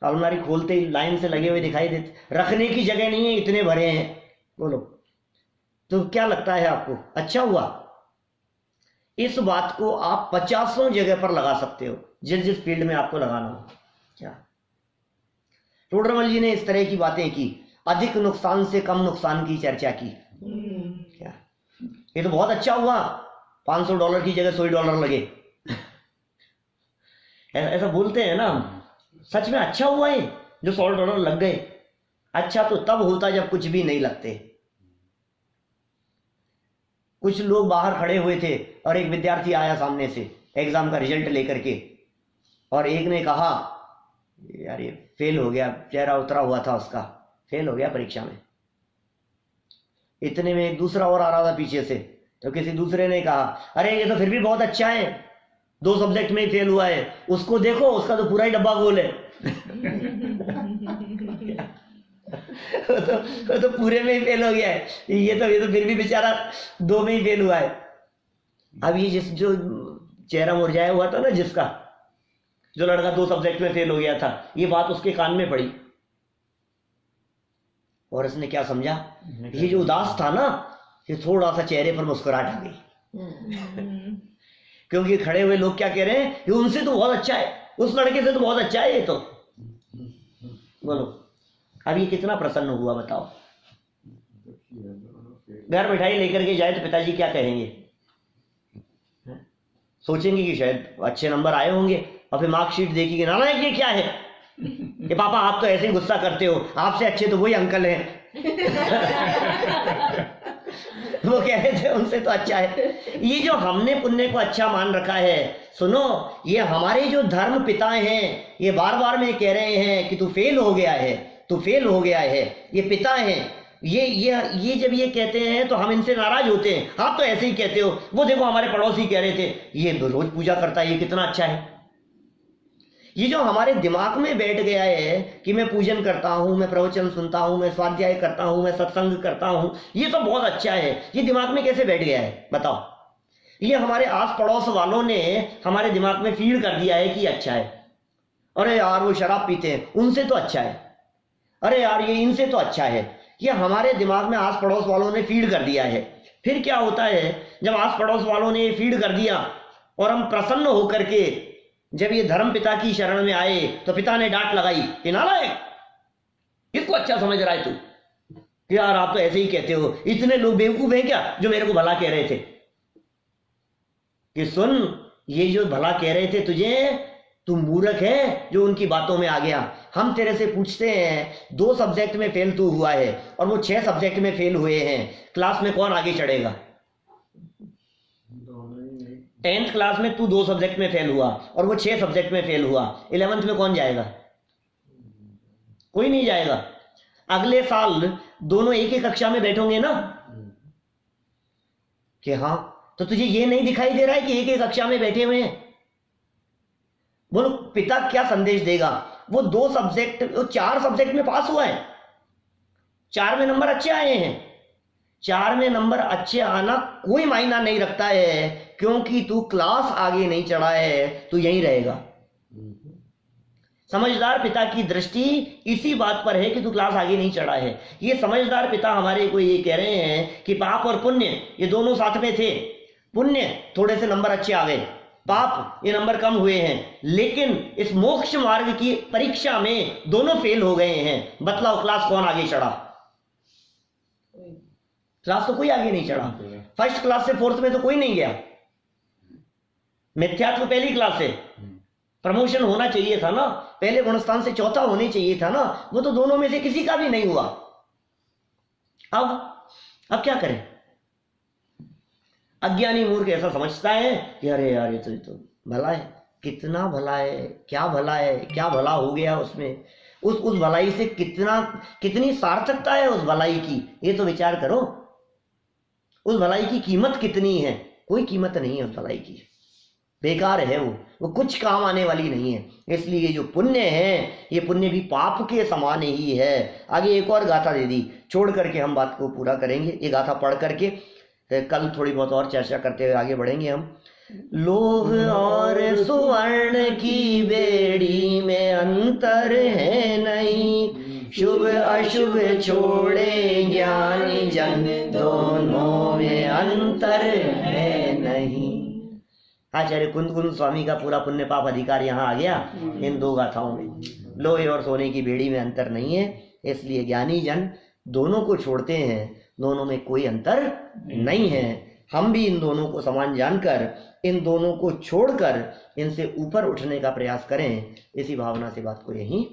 Speaker 1: अलमारी खोलते ही लाइन से लगे हुए दिखाई देते, रखने की जगह नहीं है, इतने भरे हैं। बोलो तो क्या लगता है आपको अच्छा हुआ? इस बात को आप 50 जगह पर लगा सकते हो, जिस जिस फील्ड में आपको लगाना हो। क्या टोडरमल जी ने इस तरह की बातें की, अधिक नुकसान से कम नुकसान की चर्चा की। क्या ये तो बहुत अच्छा हुआ, $500 की जगह $100 लगे। ऐसा बोलते हैं ना हम। सच में अच्छा हुआ है जो $100 लग गए। अच्छा तो तब होता जब कुछ भी नहीं लगते। कुछ लोग बाहर खड़े हुए थे और एक विद्यार्थी आया सामने से एग्जाम का रिजल्ट लेकर के, और एक ने कहा यार ये फेल हो गया, चेहरा उतरा हुआ था उसका, फेल हो गया परीक्षा में। इतने में एक दूसरा और आ रहा था पीछे से, तो किसी दूसरे ने कहा अरे ये तो फिर भी बहुत अच्छा है, 2 सब्जेक्ट में ही फेल हुआ है, उसको देखो उसका तो पूरा ही डब्बा गोल है। तो पूरे में ही फेल हो गया है, ये तो फिर भी बेचारा 2 में ही फेल हुआ है। अब ये जो चेहरा मुरझाया हुआ था ना, जिसका जो लड़का 2 सब्जेक्ट में फेल हो गया था, ये बात उसके कान में पड़ी और उसने क्या समझा, ये जो उदास था ना, ये थोड़ा सा चेहरे पर मुस्कुराहट आ गई। क्योंकि खड़े हुए लोग क्या कह रहे हैं, ये उनसे तो बहुत अच्छा है, उस लड़के से तो बहुत अच्छा है ये तो। बोलो अब ये कितना प्रसन्न हुआ बताओ। घर मिठाई लेकर के जाए तो पिताजी क्या कहेंगे? सोचेंगे कि शायद अच्छे नंबर आए होंगे, और फिर मार्कशीट देखिए, नालायक ये क्या है, कि पापा आप तो ऐसे ही गुस्सा करते हो, आपसे अच्छे तो वही अंकल हैं। वो कह रहे थे उनसे तो अच्छा है। ये जो हमने पुण्य को अच्छा मान रखा है, सुनो, ये हमारे जो धर्म पिता हैं, ये बार बार में कह रहे हैं कि तू फेल हो गया है, तू फेल हो गया है। ये पिता हैं, ये जब ये कहते हैं तो हम इनसे नाराज होते हैं, आप तो ऐसे ही कहते हो। वो देखो हमारे पड़ोसी कह रहे थे ये रोज पूजा करता है, ये कितना अच्छा है। ये जो हमारे दिमाग में बैठ गया है कि मैं पूजन करता हूं, मैं प्रवचन सुनता हूं, मैं स्वाध्याय करता हूं, मैं सत्संग करता हूं, ये तो बहुत अच्छा है, ये दिमाग में कैसे बैठ गया है बताओ? ये हमारे आस पड़ोस वालों ने हमारे दिमाग में फीड कर दिया है कि अच्छा है। अरे यार वो शराब पीते हैं, उनसे तो अच्छा है। अरे यार ये इनसे तो अच्छा है। ये हमारे दिमाग में आस पड़ोस वालों ने फीड कर दिया है। फिर क्या होता है, जब आस पड़ोस वालों ने फीड कर दिया और हम प्रसन्न होकर के जब ये धर्म पिता की शरण में आए, तो पिता ने डांट लगाई कि नालायक, इसको अच्छा समझ रहा है तू, यार आप तो ऐसे ही कहते हो, इतने लोग बेवकूफ हैं क्या जो मेरे को भला कह रहे थे? कि सुन, ये जो भला कह रहे थे तुझे, तू मूर्ख है जो उनकी बातों में आ गया। हम तेरे से पूछते हैं 2 सब्जेक्ट में फेल तू हुआ है और वो 6 सब्जेक्ट में फेल हुए हैं, क्लास में कौन आगे चढ़ेगा? 10th क्लास में तू 2 सब्जेक्ट में फेल हुआ और वो 6 सब्जेक्ट में फेल हुआ, 11th में कौन जाएगा? कोई नहीं जाएगा। अगले साल दोनों एक ही कक्षा में बैठोगे ना, कि हाँ, तो तुझे ये नहीं दिखाई दे रहा है कि एक ही कक्षा में बैठे हुए हैं? बोलो पिता क्या संदेश देगा? वो 2 सब्जेक्ट, वो 4 सब्जेक्ट में पास हुआ है, 4 में नंबर अच्छे आए हैं। 4 में नंबर अच्छे आना कोई मायना नहीं रखता है, क्योंकि तू क्लास आगे नहीं चढ़ा है, तू यहीं रहेगा। समझदार पिता की दृष्टि इसी बात पर है कि तू क्लास आगे नहीं चढ़ा है। ये समझदार पिता हमारे को ये कह रहे हैं कि पाप और पुण्य ये दोनों साथ में थे। पुण्य थोड़े से नंबर अच्छे आ गए, पाप ये नंबर कम हुए हैं, लेकिन इस मोक्ष मार्ग की परीक्षा में दोनों फेल हो गए हैं। बतलाओ क्लास कौन आगे चढ़ा? क्लास तो कोई आगे नहीं चढ़ा। फर्स्ट क्लास से फोर्थ में तो कोई नहीं गया। मिथ्यात्व पहली क्लास से प्रमोशन होना चाहिए था ना, पहले गुणस्थान से चौथा होने चाहिए था ना, वो तो दोनों में से किसी का भी नहीं हुआ। अब क्या करें? अज्ञानी मूर्ख ऐसा समझता है कि अरे यार ये तो भला है, कितना भला है, क्या भला है, क्या भला हो गया उसमें, उस भलाई से कितनी सार्थकता है उस भलाई की, ये तो विचार करो। उस भलाई की कीमत कितनी है? कोई कीमत नहीं है उस भलाई की, बेकार है वो कुछ काम आने वाली नहीं है। इसलिए ये जो पुण्य है ये पुण्य भी पाप के समान ही है। आगे एक और गाथा दे दी, छोड़ करके हम बात को पूरा करेंगे। ये गाथा पढ़ करके कल थोड़ी बहुत और चर्चा करते हुए आगे बढ़ेंगे हम। लोह और सुवर्ण की बेड़ी में अंतर है नहीं, शुभ अशुभ छोड़े ज्ञानी जन, दोनों में अंतर है नहीं। आचार्य कुंद स्वामी का पूरा पुण्य पाप अधिकार यहाँ आ गया इन दो गाथाओं में। लोहे और सोने की बेड़ी में अंतर नहीं है, इसलिए ज्ञानी जन दोनों को छोड़ते हैं, दोनों में कोई अंतर नहीं है। हम भी इन दोनों को समान जानकर, इन दोनों को छोड़कर इनसे ऊपर उठने का प्रयास करें। इसी भावना से बात को यहीं